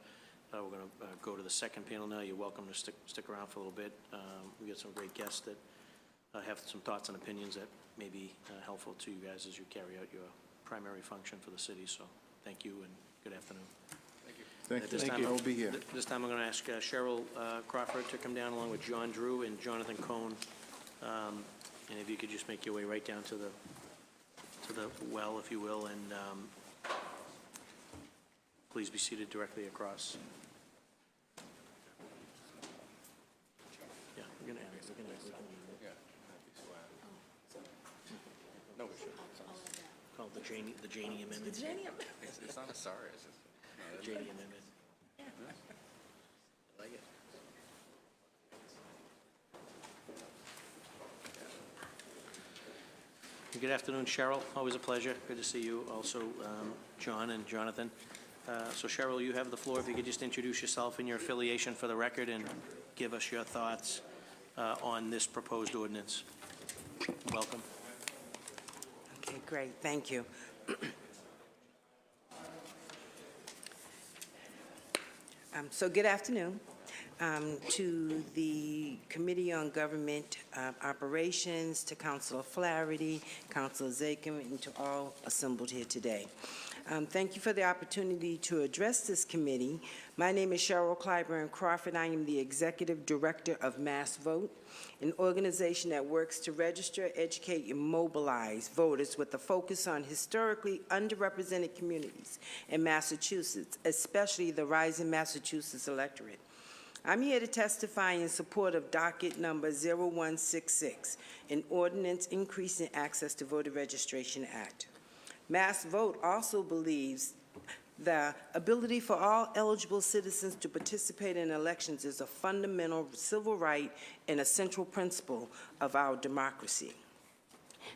We're going to go to the second panel now. You're welcome to stick around for a little bit. We got some great guests that have some thoughts and opinions that may be helpful to you guys as you carry out your primary function for the city. So thank you and good afternoon.
Thank you.
This
Thank
time,
you. I will be here.
This time I'm going to ask Cheryl Crawford to come down along with John Drew and Jonathan Cohn. And if you could just make your way right down to the well, if you will, and please be seated directly across. Yeah, we're going to No, we should. Called the Janey Amendment. The Janey Amendment.
It's not a sorry, it's just.
Janey Amendment. I like it. Good afternoon, Cheryl. Always a pleasure. Good to see you. Also, John and Jonathan. So Cheryl, you have the floor. If you could just introduce yourself and your affiliation for the record and give us your thoughts on this proposed ordinance. Welcome.
Okay, great. Thank you. So good afternoon to the Committee on Government Operations, to Councilor Flaherty, Councilor Zakim, and to all assembled here today. Thank you for the opportunity to address this committee. My name is Cheryl Clyburn Crawford. I am the Executive Director of Mass Vote, an organization that works to register, educate, and mobilize voters with a focus on historically underrepresented communities in Massachusetts, especially the rising Massachusetts electorate. I'm here to testify in support of docket number 0166, an ordinance increasing access to voter registration act. Mass Vote also believes the ability for all eligible citizens to participate in elections is a fundamental civil right and a central principle of our democracy.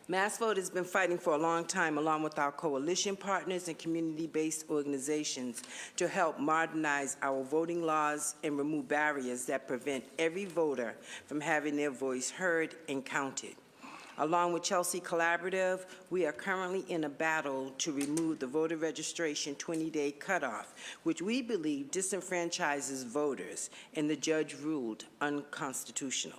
Mass Vote has been fighting for a long time, along with our coalition partners and community-based organizations, to help modernize our voting laws and remove barriers that prevent every voter from having their voice heard and counted. Along with Chelsea Collaborative, we are currently in a battle to remove the voter registration 20-day cutoff, which we believe disenfranchises voters, and the judge ruled unconstitutional.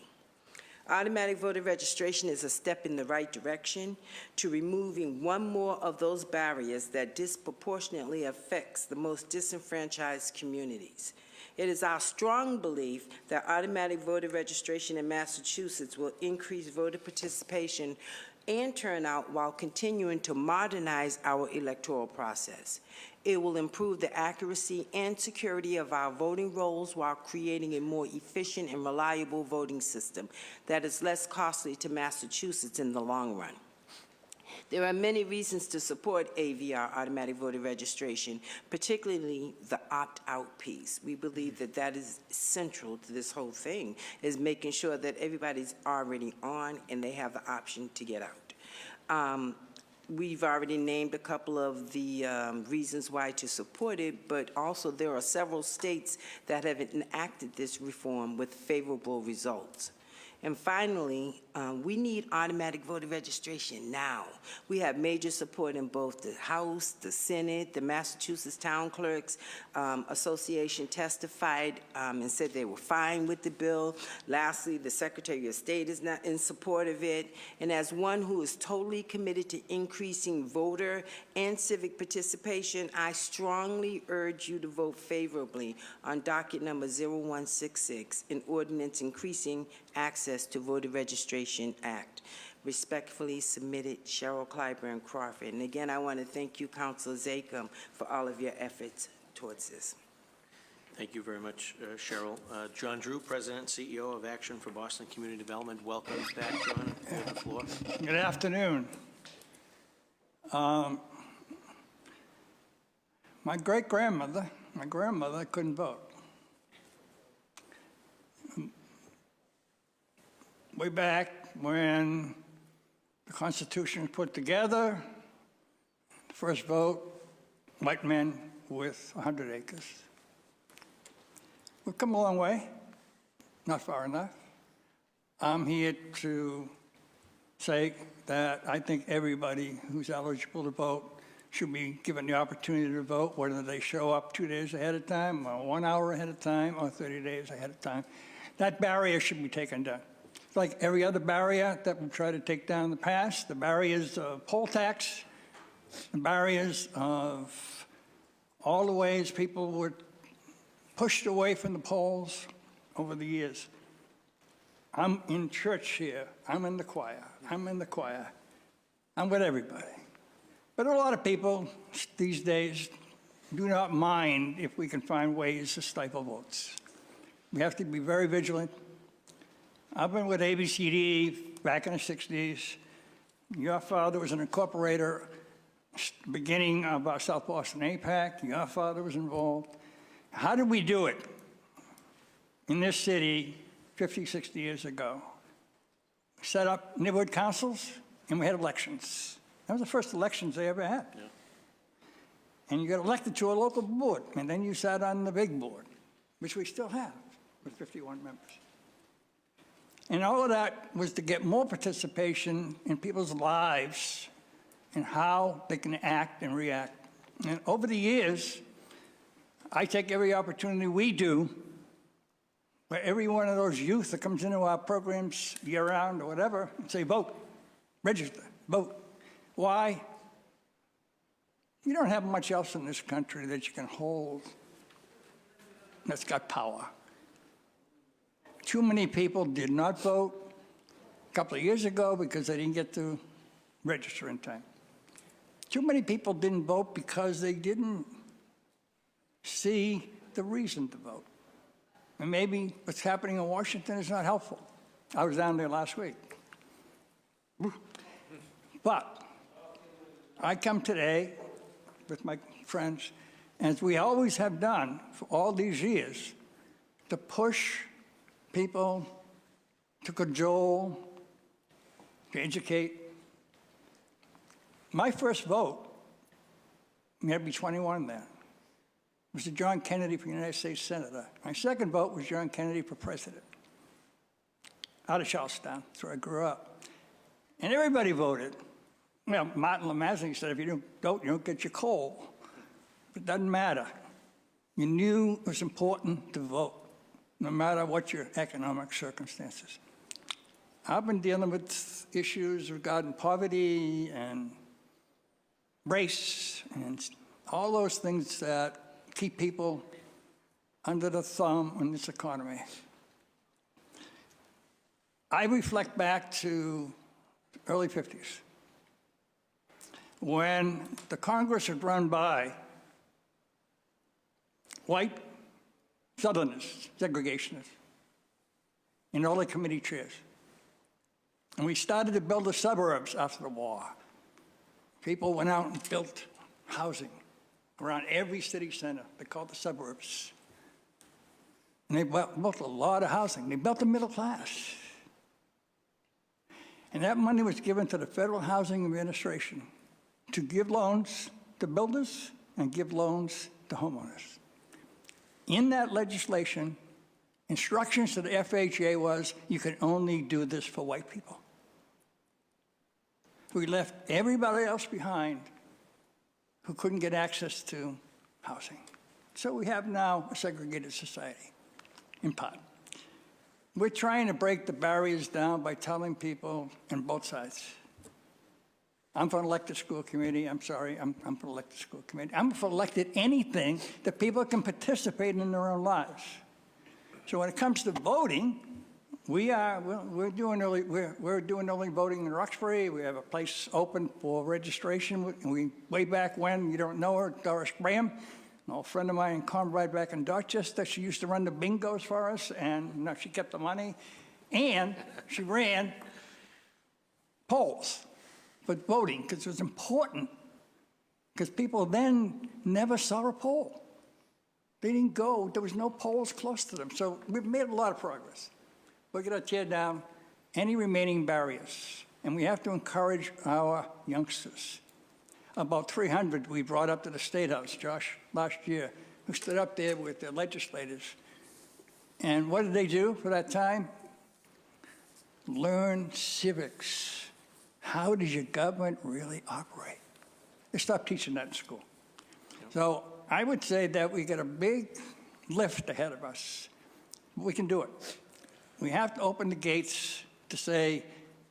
Automatic voter registration is a step in the right direction to removing one more of those barriers that disproportionately affects the most disenfranchised communities. It is our strong belief that automatic voter registration in Massachusetts will increase voter participation and turnout while continuing to modernize our electoral process. It will improve the accuracy and security of our voting rolls while creating a more efficient and reliable voting system that is less costly to Massachusetts in the long run. There are many reasons to support AVR, automatic voter registration, particularly the opt-out piece. We believe that that is central to this whole thing, is making sure that everybody's already on and they have the option to get out. We've already named a couple of the reasons why to support it, but also there are several states that have enacted this reform with favorable results. And finally, we need automatic voter registration now. We have major support in both the House, the Senate, the Massachusetts Town Clerks Association testified and said they were fine with the bill. Lastly, the Secretary of State is not in support of it. And as one who is totally committed to increasing voter and civic participation, I strongly urge you to vote favorably on docket number 0166, an ordinance increasing access to Voter Registration Act. Respectfully submitted, Cheryl Clyburn Crawford. And again, I want to thank you, Councilor Zachem, for all of your efforts towards this.
Thank you very much, Cheryl. John Drew, President and CEO of Action for Boston Community Development. Welcome back, John. You have the floor.
Good afternoon. My grandmother couldn't vote. Way back when the Constitution was put together, the first vote, white men with 100 acres. We've come a long way, not far enough. I'm here to say that I think everybody who's eligible to vote should be given the opportunity to vote, whether they show up 2 days ahead of time, or 1 hour ahead of time, or 30 days ahead of time. That barrier should be taken down. Like every other barrier that we tried to take down in the past, the barriers of poll tax, the barriers of all the ways people were pushed away from the polls over the years. I'm in church here. I'm in the choir. I'm with everybody. But a lot of people these days do not mind if we can find ways to stifle votes. We have to be very vigilant. I've been with ABCD back in the 60s. Your father was an incorporator, beginning of our South Boston APAC. Your father was involved. How did we do it in this city 50, 60 years ago? We set up neighborhood councils, and we had elections. That was the first elections they ever had. Yeah. And you got elected to a local board, and then you sat on the big board, which we still have with 51 members. And all of that was to get more participation in people's lives and how they can act and react. And over the years, I take every opportunity we do, where every one of those youth that comes into our programs year-round or whatever, and say, vote, register, vote. Why? You don't have much else in this country that you can hold that's got power. Too many people did not vote a couple of years ago because they didn't get to register in time. Too many people didn't vote because they didn't see the reason to vote. And maybe what's happening in Washington is not helpful. I was down there last week. But I come today with my friends, as we always have done for all these years, to push people, to cajole, to educate. My first vote, you had to be 21 then, was to John Kennedy for United States Senator. My second vote was John Kennedy for president. Out of Charlestown, that's where I grew up. And everybody voted. Well, Martin Lemazny said, if you don't vote, you don't get your coal. It doesn't matter. You knew it was important to vote, no matter what your economic circumstances. I've been dealing with issues regarding poverty and race and all those things that keep people under the thumb in this economy. I reflect back to the early 50s, when the Congress had run by white Southerners, segregationists, in all the committee chairs. And we started to build the suburbs after the war. People went out and built housing around every city center. They called the suburbs. And they built a lot of housing. They built the middle class. And that money was given to the Federal Housing Administration to give loans to builders and give loans to homeowners. In that legislation, instructions to the FHA was, you can only do this for white people. We left everybody else behind who couldn't get access to housing. So we have now a segregated society, in part. We're trying to break the barriers down by telling people on both sides. I'm for an elected school committee. I'm sorry, I'm for elected school committee. I'm for elected anything that people can participate in their own lives. So when it comes to voting, we're doing early voting in Roxbury. We have a place open for registration. Way back when, you don't know her, Doris Graham, an old friend of mine, comrade back in Dorchester. She used to run the bingos for us, and she kept the money. And she ran polls for voting, because it was important, because people then never saw a poll. They didn't go, there was no polls close to them. So we've made a lot of progress. We're going to tear down any remaining barriers, and we have to encourage our youngsters. About 300 we brought up to the State House, Josh, last year, who stood up there with their legislators. And what did they do for that time? Learn civics. How does your government really operate? They stopped teaching that in school. So I would say that we got a big lift ahead of us. We can do it. We have to open the gates to say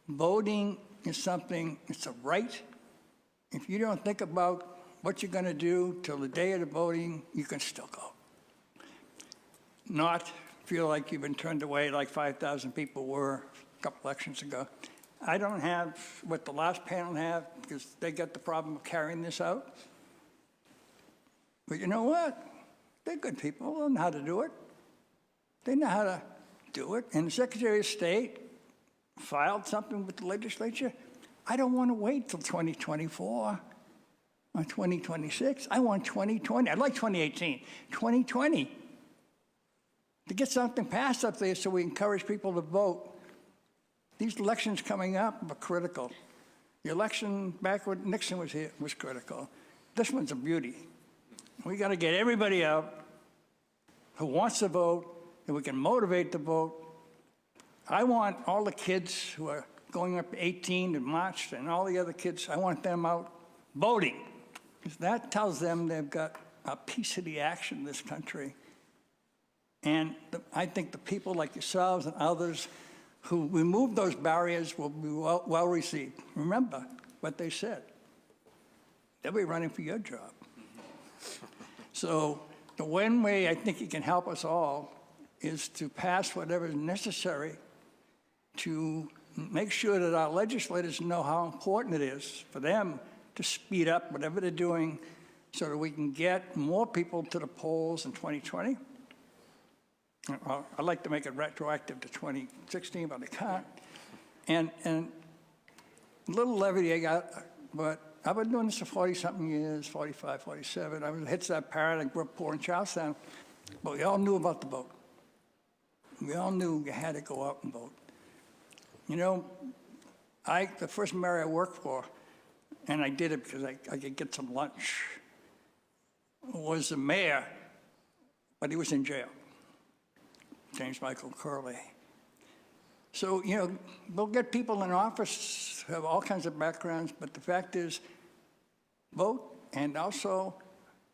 voting is something, it's a right. If you don't think about what you're going to do till the day of the voting, you can still go. Not feel like you've been turned away like 5,000 people were a couple elections ago. I don't have what the last panel have, because they got the problem of carrying this out. But you know what? They're good people. They know how to do it. They know how to do it. And the Secretary of State filed something with the legislature. I don't want to wait till 2024 or 2026. I want 2020. I'd like 2018. 2020. To get something passed up there so we encourage people to vote. These elections coming up are critical. The election back when Nixon was here was critical. This one's a beauty. We got to get everybody out who wants to vote, and we can motivate to vote. I want all the kids who are going up to 18 in March, and all the other kids, I want them out voting, because that tells them they've got a piece of the action in this country. And I think the people like yourselves and others who remove those barriers will be well received. Remember what they said. they'll be running for your job. So the one way I think it can help us all is to pass whatever is necessary to make sure that our legislators know how important it is for them to speed up whatever they're doing so that we can get more people to the polls in 2020. I'd like to make it retroactive to 2016, but I can't. And a little levity I got, but I've been doing this for 40-something years, 45, 47. I was hits that paradigm, grew up poor in Charlestown, but we all knew about the vote. We all knew you had to go out and vote. You know, the first mayor I worked for, and I did it because I could get some lunch, was the mayor, but he was in jail, James Michael Curley. So, you know, we'll get people in office who have all kinds of backgrounds, but the fact is, vote and also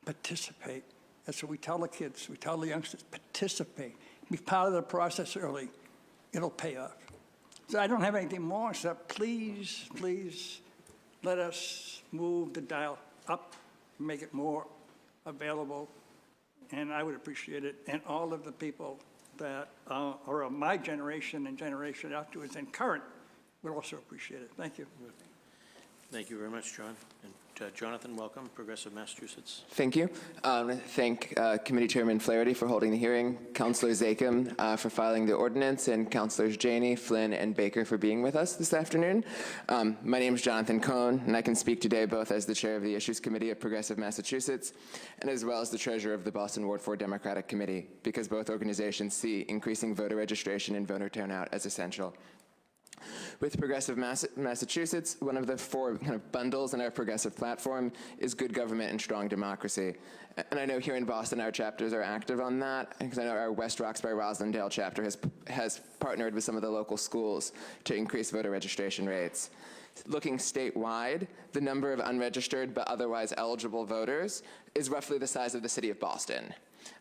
participate. That's what we tell the kids, we tell the youngsters, participate. Be part of the process early. It'll pay off. So I don't have anything more, except please, please let us move the dial up, make it more available, and I would appreciate it. And all of the people that are of my generation and generation afterwards and current would also appreciate it. Thank you.
Thank you very much, John. And Jonathan, welcome, Progressive Massachusetts.
Thank you. Thank Committee Chairman Flaherty for holding the hearing, Councilor Zakem for filing the ordinance, and Councilors Janey, Flynn, and Baker for being with us this afternoon. My name is Jonathan Cohn, and I can speak today both as the chair of the Issues Committee of Progressive Massachusetts and as well as the treasurer of the Boston Ward 4 Democratic Committee, because both organizations see increasing voter registration and voter turnout as essential. With Progressive Massachusetts, one of the four kind of bundles in our progressive platform is good government and strong democracy. And I know here in Boston, our chapters are active on that, because I know our West Roxbury-Roslindale chapter has partnered with some of the local schools to increase voter registration rates. Looking statewide, the number of unregistered but otherwise eligible voters is roughly the size of the city of Boston.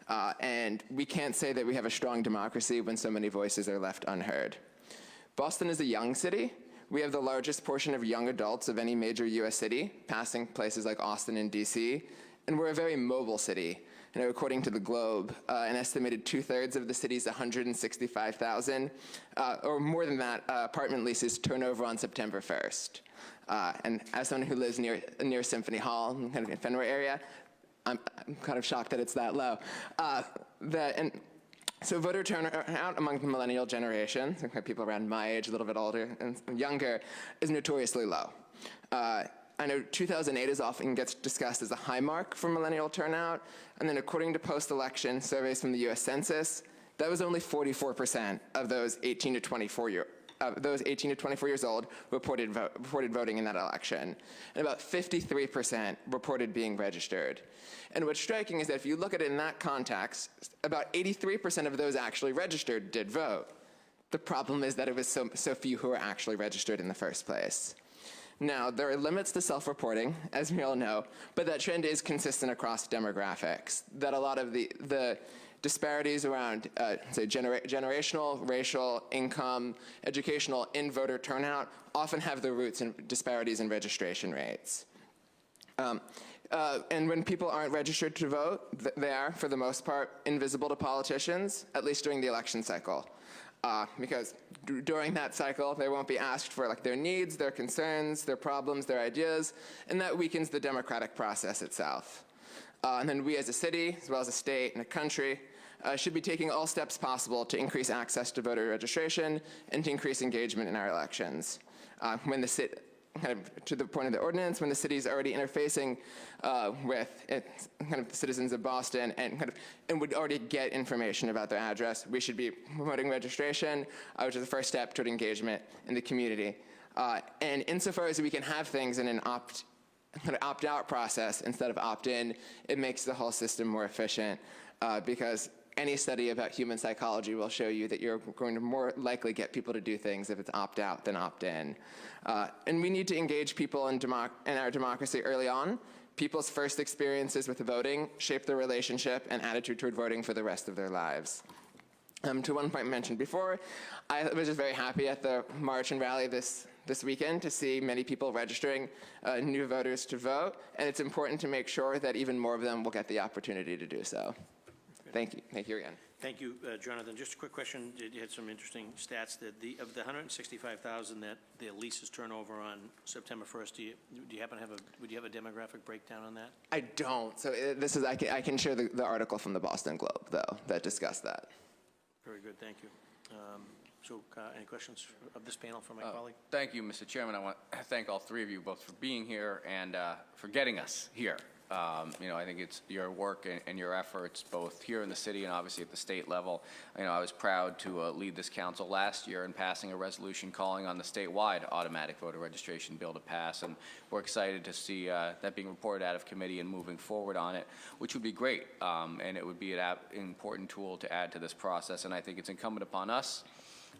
And we can't say that we have a strong democracy when so many voices are left unheard. Boston is a young city. We have the largest portion of young adults of any major U.S. city, passing places like Austin and D.C., and we're a very mobile city. You know, according to the Globe, an estimated 2/3 of the city's 165,000, or more than that, apartment leases turn over on September 1st. And as someone who lives near Symphony Hall, kind of in Fenway area, I'm kind of shocked that it's that low. So voter turnout among the millennial generation, so people around my age, a little bit older and younger, is notoriously low. I know 2008 is often gets discussed as a high mark for millennial turnout, and then according to post-election surveys from the U.S. Census, that was only 44% of those 18 to 24 years old reported voting in that election, and about 53% reported being registered. And what's striking is that if you look at it in that context, about 83% of those actually registered did vote. The problem is that it was so few who were actually registered in the first place. Now, there are limits to self-reporting, as we all know, but that trend is consistent across demographics, that a lot of the disparities around, say, generational, racial, income, educational, in voter turnout often have their roots in disparities in registration rates. And when people aren't registered to vote, they are, for the most part, invisible to politicians, at least during the election cycle. Because during that cycle, they won't be asked for their needs, their concerns, their problems, their ideas, and that weakens the democratic process itself. And then we as a city, as well as a state and a country, should be taking all steps possible to increase access to voter registration and to increase engagement in our elections. To the point of the ordinance, when the city is already interfacing with the citizens of Boston and would already get information about their address, we should be promoting registration, which is the first step toward engagement in the community. And insofar as we can have things in an opt-out process instead of opt-in, it makes the whole system more efficient because any study about human psychology will show you that you're going to more likely get people to do things if it's opt-out than opt-in. And we need to engage people in our democracy early on. People's first experiences with voting shape their relationship and attitude toward voting for the rest of their lives. To one point mentioned before, I was just very happy at the march and rally this this weekend to see many people registering new voters to vote, and it's important to make sure that even more of them will get the opportunity to do so. Thank you. Thank you again.
Thank you, Jonathan. Just a quick question. You had some interesting stats that of the 165,000 that the leases turn over on September 1st, do you happen to have would you have a demographic breakdown on that?
I don't. So this is, I can share the article from the Boston Globe, though, that discussed that.
Very good, thank you. Any questions of this panel from my colleague?
Thank you, Mr. Chairman. I want to thank all three of you both for being here and for getting us here. I think it's your work and your efforts both here in the city and obviously at the state level. I was proud to lead this council last year in passing a resolution calling on the statewide automatic voter registration bill to pass, and we're excited to see that being reported out of committee and moving forward on it, which would be great, and it would be an important tool to add to this process, and I think it's incumbent upon us.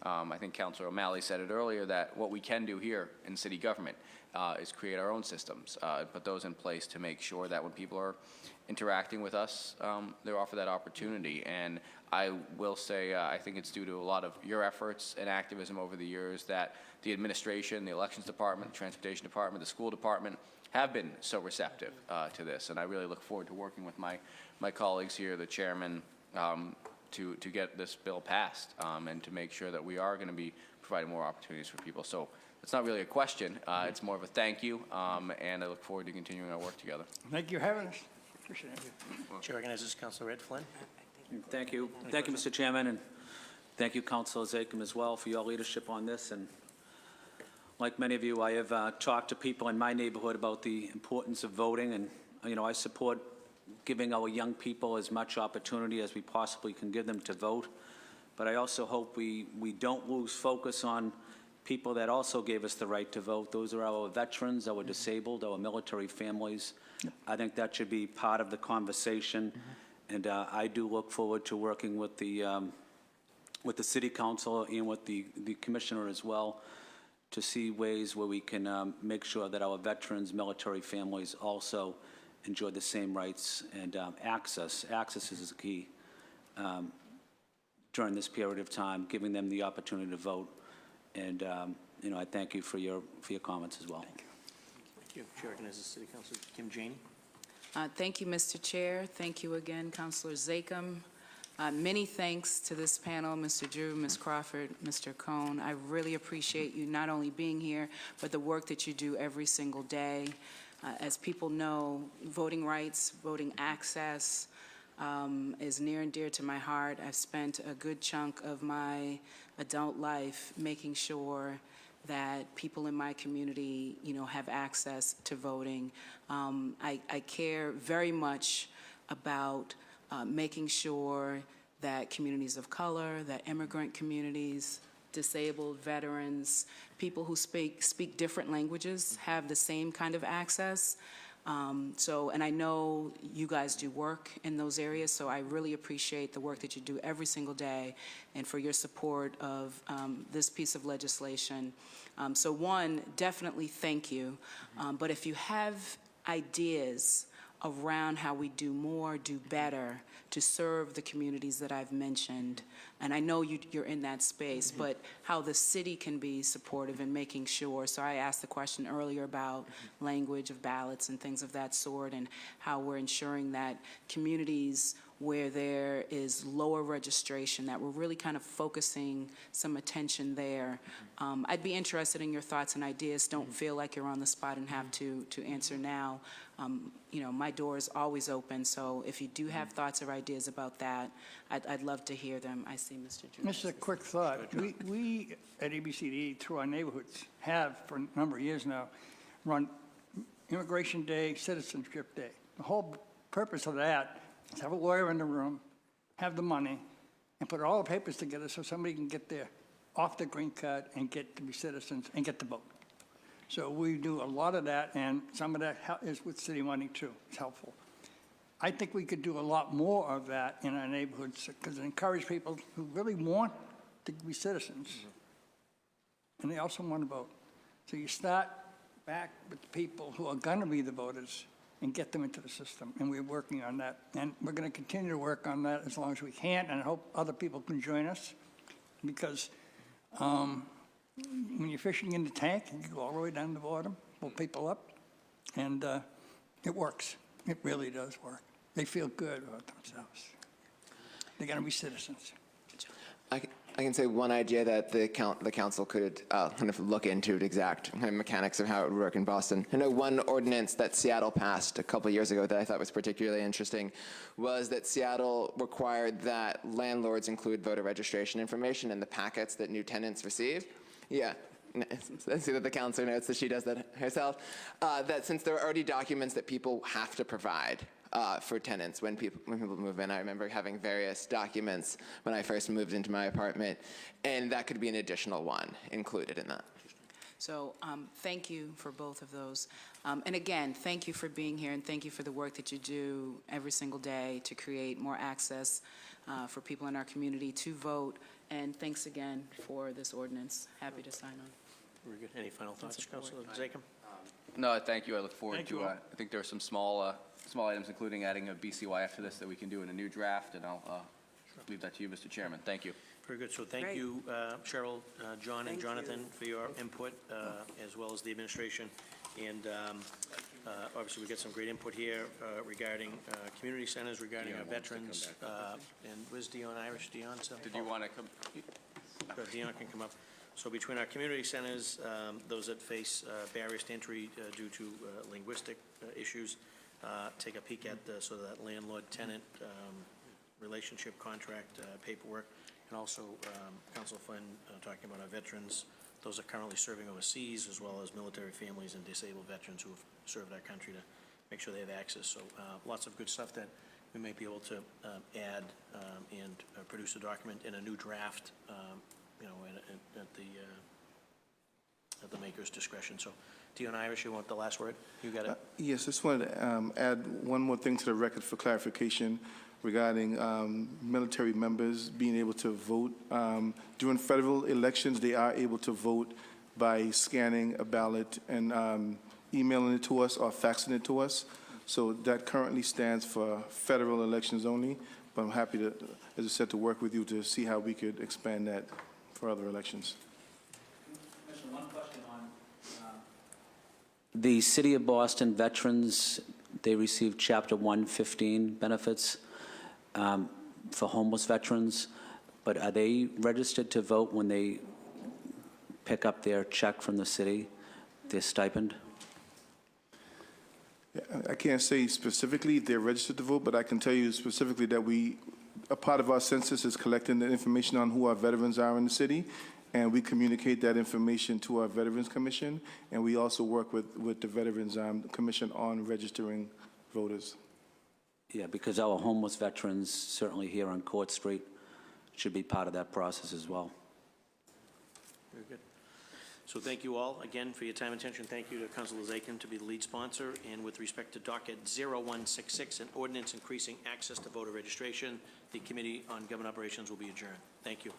I think Councilor O'Malley said it earlier that what we can do here in city government is create our own systems, put those in place to make sure that when people are interacting with us, they're offered that opportunity. And I will say I think it's due to a lot of your efforts and activism over the years that the administration, the elections department, the transportation department, the school department have been so receptive to this. And I really look forward to working with my colleagues here, the chairman, to get this bill passed and to make sure that we are going to be providing more opportunities for people. So it's not really a question. It's more of a thank you, and I look forward to continuing our work together.
Thank you for having us. Appreciate it.
Chair recognizes Councilor Ed Flynn.
Thank you. Thank you, Mr. Chairman, and thank you, Councilor Zakem, as well, for your leadership on this. And like many of you, I have talked to people in my neighborhood about the importance of voting, and I support giving our young people as much opportunity as we possibly can give them to vote. But I also hope we don't lose focus on people that also gave us the right to vote. Those are our veterans, our disabled, our military families. I think that should be part of the conversation. And I do look forward to working with the city council and with the commissioner as well to see ways where we can make sure that our veterans, military families also enjoy the same rights and access. Access is the key during this period of time, giving them the opportunity to vote. And I thank you for your comments as well.
Thank you. Chair recognizes City Councilor Kim Janey.
Thank you, Mr. Chair. Thank you again, Councilor Zakem. Many thanks to this panel, Mr. Drew, Ms. Crawford, Mr. Cohn. I really appreciate you not only being here, but the work that you do every single day. As people know, voting rights, voting access is near and dear to my heart. I've spent a good chunk of my adult life making sure that people in my community, have access to voting. I care very much about making sure that communities of color, that immigrant communities, disabled, veterans, people who speak different languages have the same kind of access. And I know you guys do work in those areas, so I really appreciate the work that you do every single day and for your support of this piece of legislation. So one, definitely thank you. But if you have ideas around how we do more, do better to serve the communities that I've mentioned, and I know you're in that space, but how the city can be supportive in making sure. So I asked the question earlier about language of ballots and things of that sort, and how we're ensuring that communities where there is lower registration, that we're really kind of focusing some attention there. I'd be interested in your thoughts and ideas. Don't feel like you're on the spot and have to answer now. My door is always open, so if you do have thoughts or ideas about that, I'd love to hear them. I see Mr. Drew.
Just a quick thought. We at ABCD, through our neighborhoods, have for a number of years now, run Immigration Day, Citizenship Day. The whole purpose of that is have a lawyer in the room, have the money, and put all the papers together so somebody can get off the green card and get to be citizens and get to vote. So we do a lot of that, and some of that is with city money too. It's helpful. I think we could do a lot more of that in our neighborhoods because it encourages people who really want to be citizens, and they also want to vote. So you start back with the people who are going to be the voters and get them into the system, and we're working on that. And we're going to continue to work on that as long as we can, and I hope other people can join us because when you're fishing in the tank, you go all the way down to the bottom, pull people up, and it works. It really does work. They feel good about themselves. They're going to be citizens.
I can say one idea that the council could kind of look into the exact kind of mechanics of how it would work in Boston. I know one ordinance that Seattle passed a couple years ago that I thought was particularly interesting was that Seattle required that landlords include voter registration information in the packets that new tenants receive. Yeah. I see that the counselor notes that she does that herself. That since there are already documents that people have to provide for tenants when people move in. I remember having various documents when I first moved into my apartment, and that could be an additional one included in that.
So thank you for both of those. And again, thank you for being here, and thank you for the work that you do every single day to create more access for people in our community to vote. And thanks again for this ordinance. Happy to sign on.
Very good. Any final thoughts, Councilor Zachem?
No, thank you. I look forward
Thank
to,
you all.
I think there are some small items, including adding a BCY after this, that we can do in a new draft, and I'll leave that to you, Mr. Chairman. Thank you.
Very good. So thank
Great.
you, Cheryl, John, and
Thank
Jonathan, for your input, as well as the administration. And obviously, we get some great input here regarding community centers, regarding our veterans. And where's Dion Irish? Dion?
Did you want to come?
Dion can come up. So between our community centers, those that face barriers to entry due to linguistic issues, take a peek at the, sort of that landlord-tenant relationship contract paperwork, and also Council Flynn talking about our veterans, those are currently serving overseas, as well as military families and disabled veterans who have served our country, to make sure they have access. So lots of good stuff that we may be able to add and produce a document in a new draft, you know, at the maker's discretion. So, Dion Irish, you want the last word? You got it.
Yes, just wanted to add one more thing to the record for clarification regarding military members being able to vote. During federal elections, they are able to vote by scanning a ballot and emailing it to us or faxing it to us. So that currently stands for federal elections only, but I'm happy to, as I said, to work with you to see how we could expand that for other elections.
Commissioner, one question on the City of Boston veterans. They receive Chapter 115 benefits for homeless veterans, but are they registered to vote when they pick up their check from the city, their stipend?
I can't say specifically if they're registered to vote, but I can tell you specifically that a part of our census is collecting the information on who our veterans are in the city, and we communicate that information to our Veterans Commission, and we also work with the Veterans Commission on registering voters.
Yeah, because our homeless veterans, certainly here on Court Street, should be part of that process as well.
Very good. So thank you all again for your time and attention. Thank you to Councilor Zachem to be the lead sponsor. And with respect to Docket 0166, an ordinance increasing access to voter registration, the Committee on Government Operations will be adjourned. Thank you.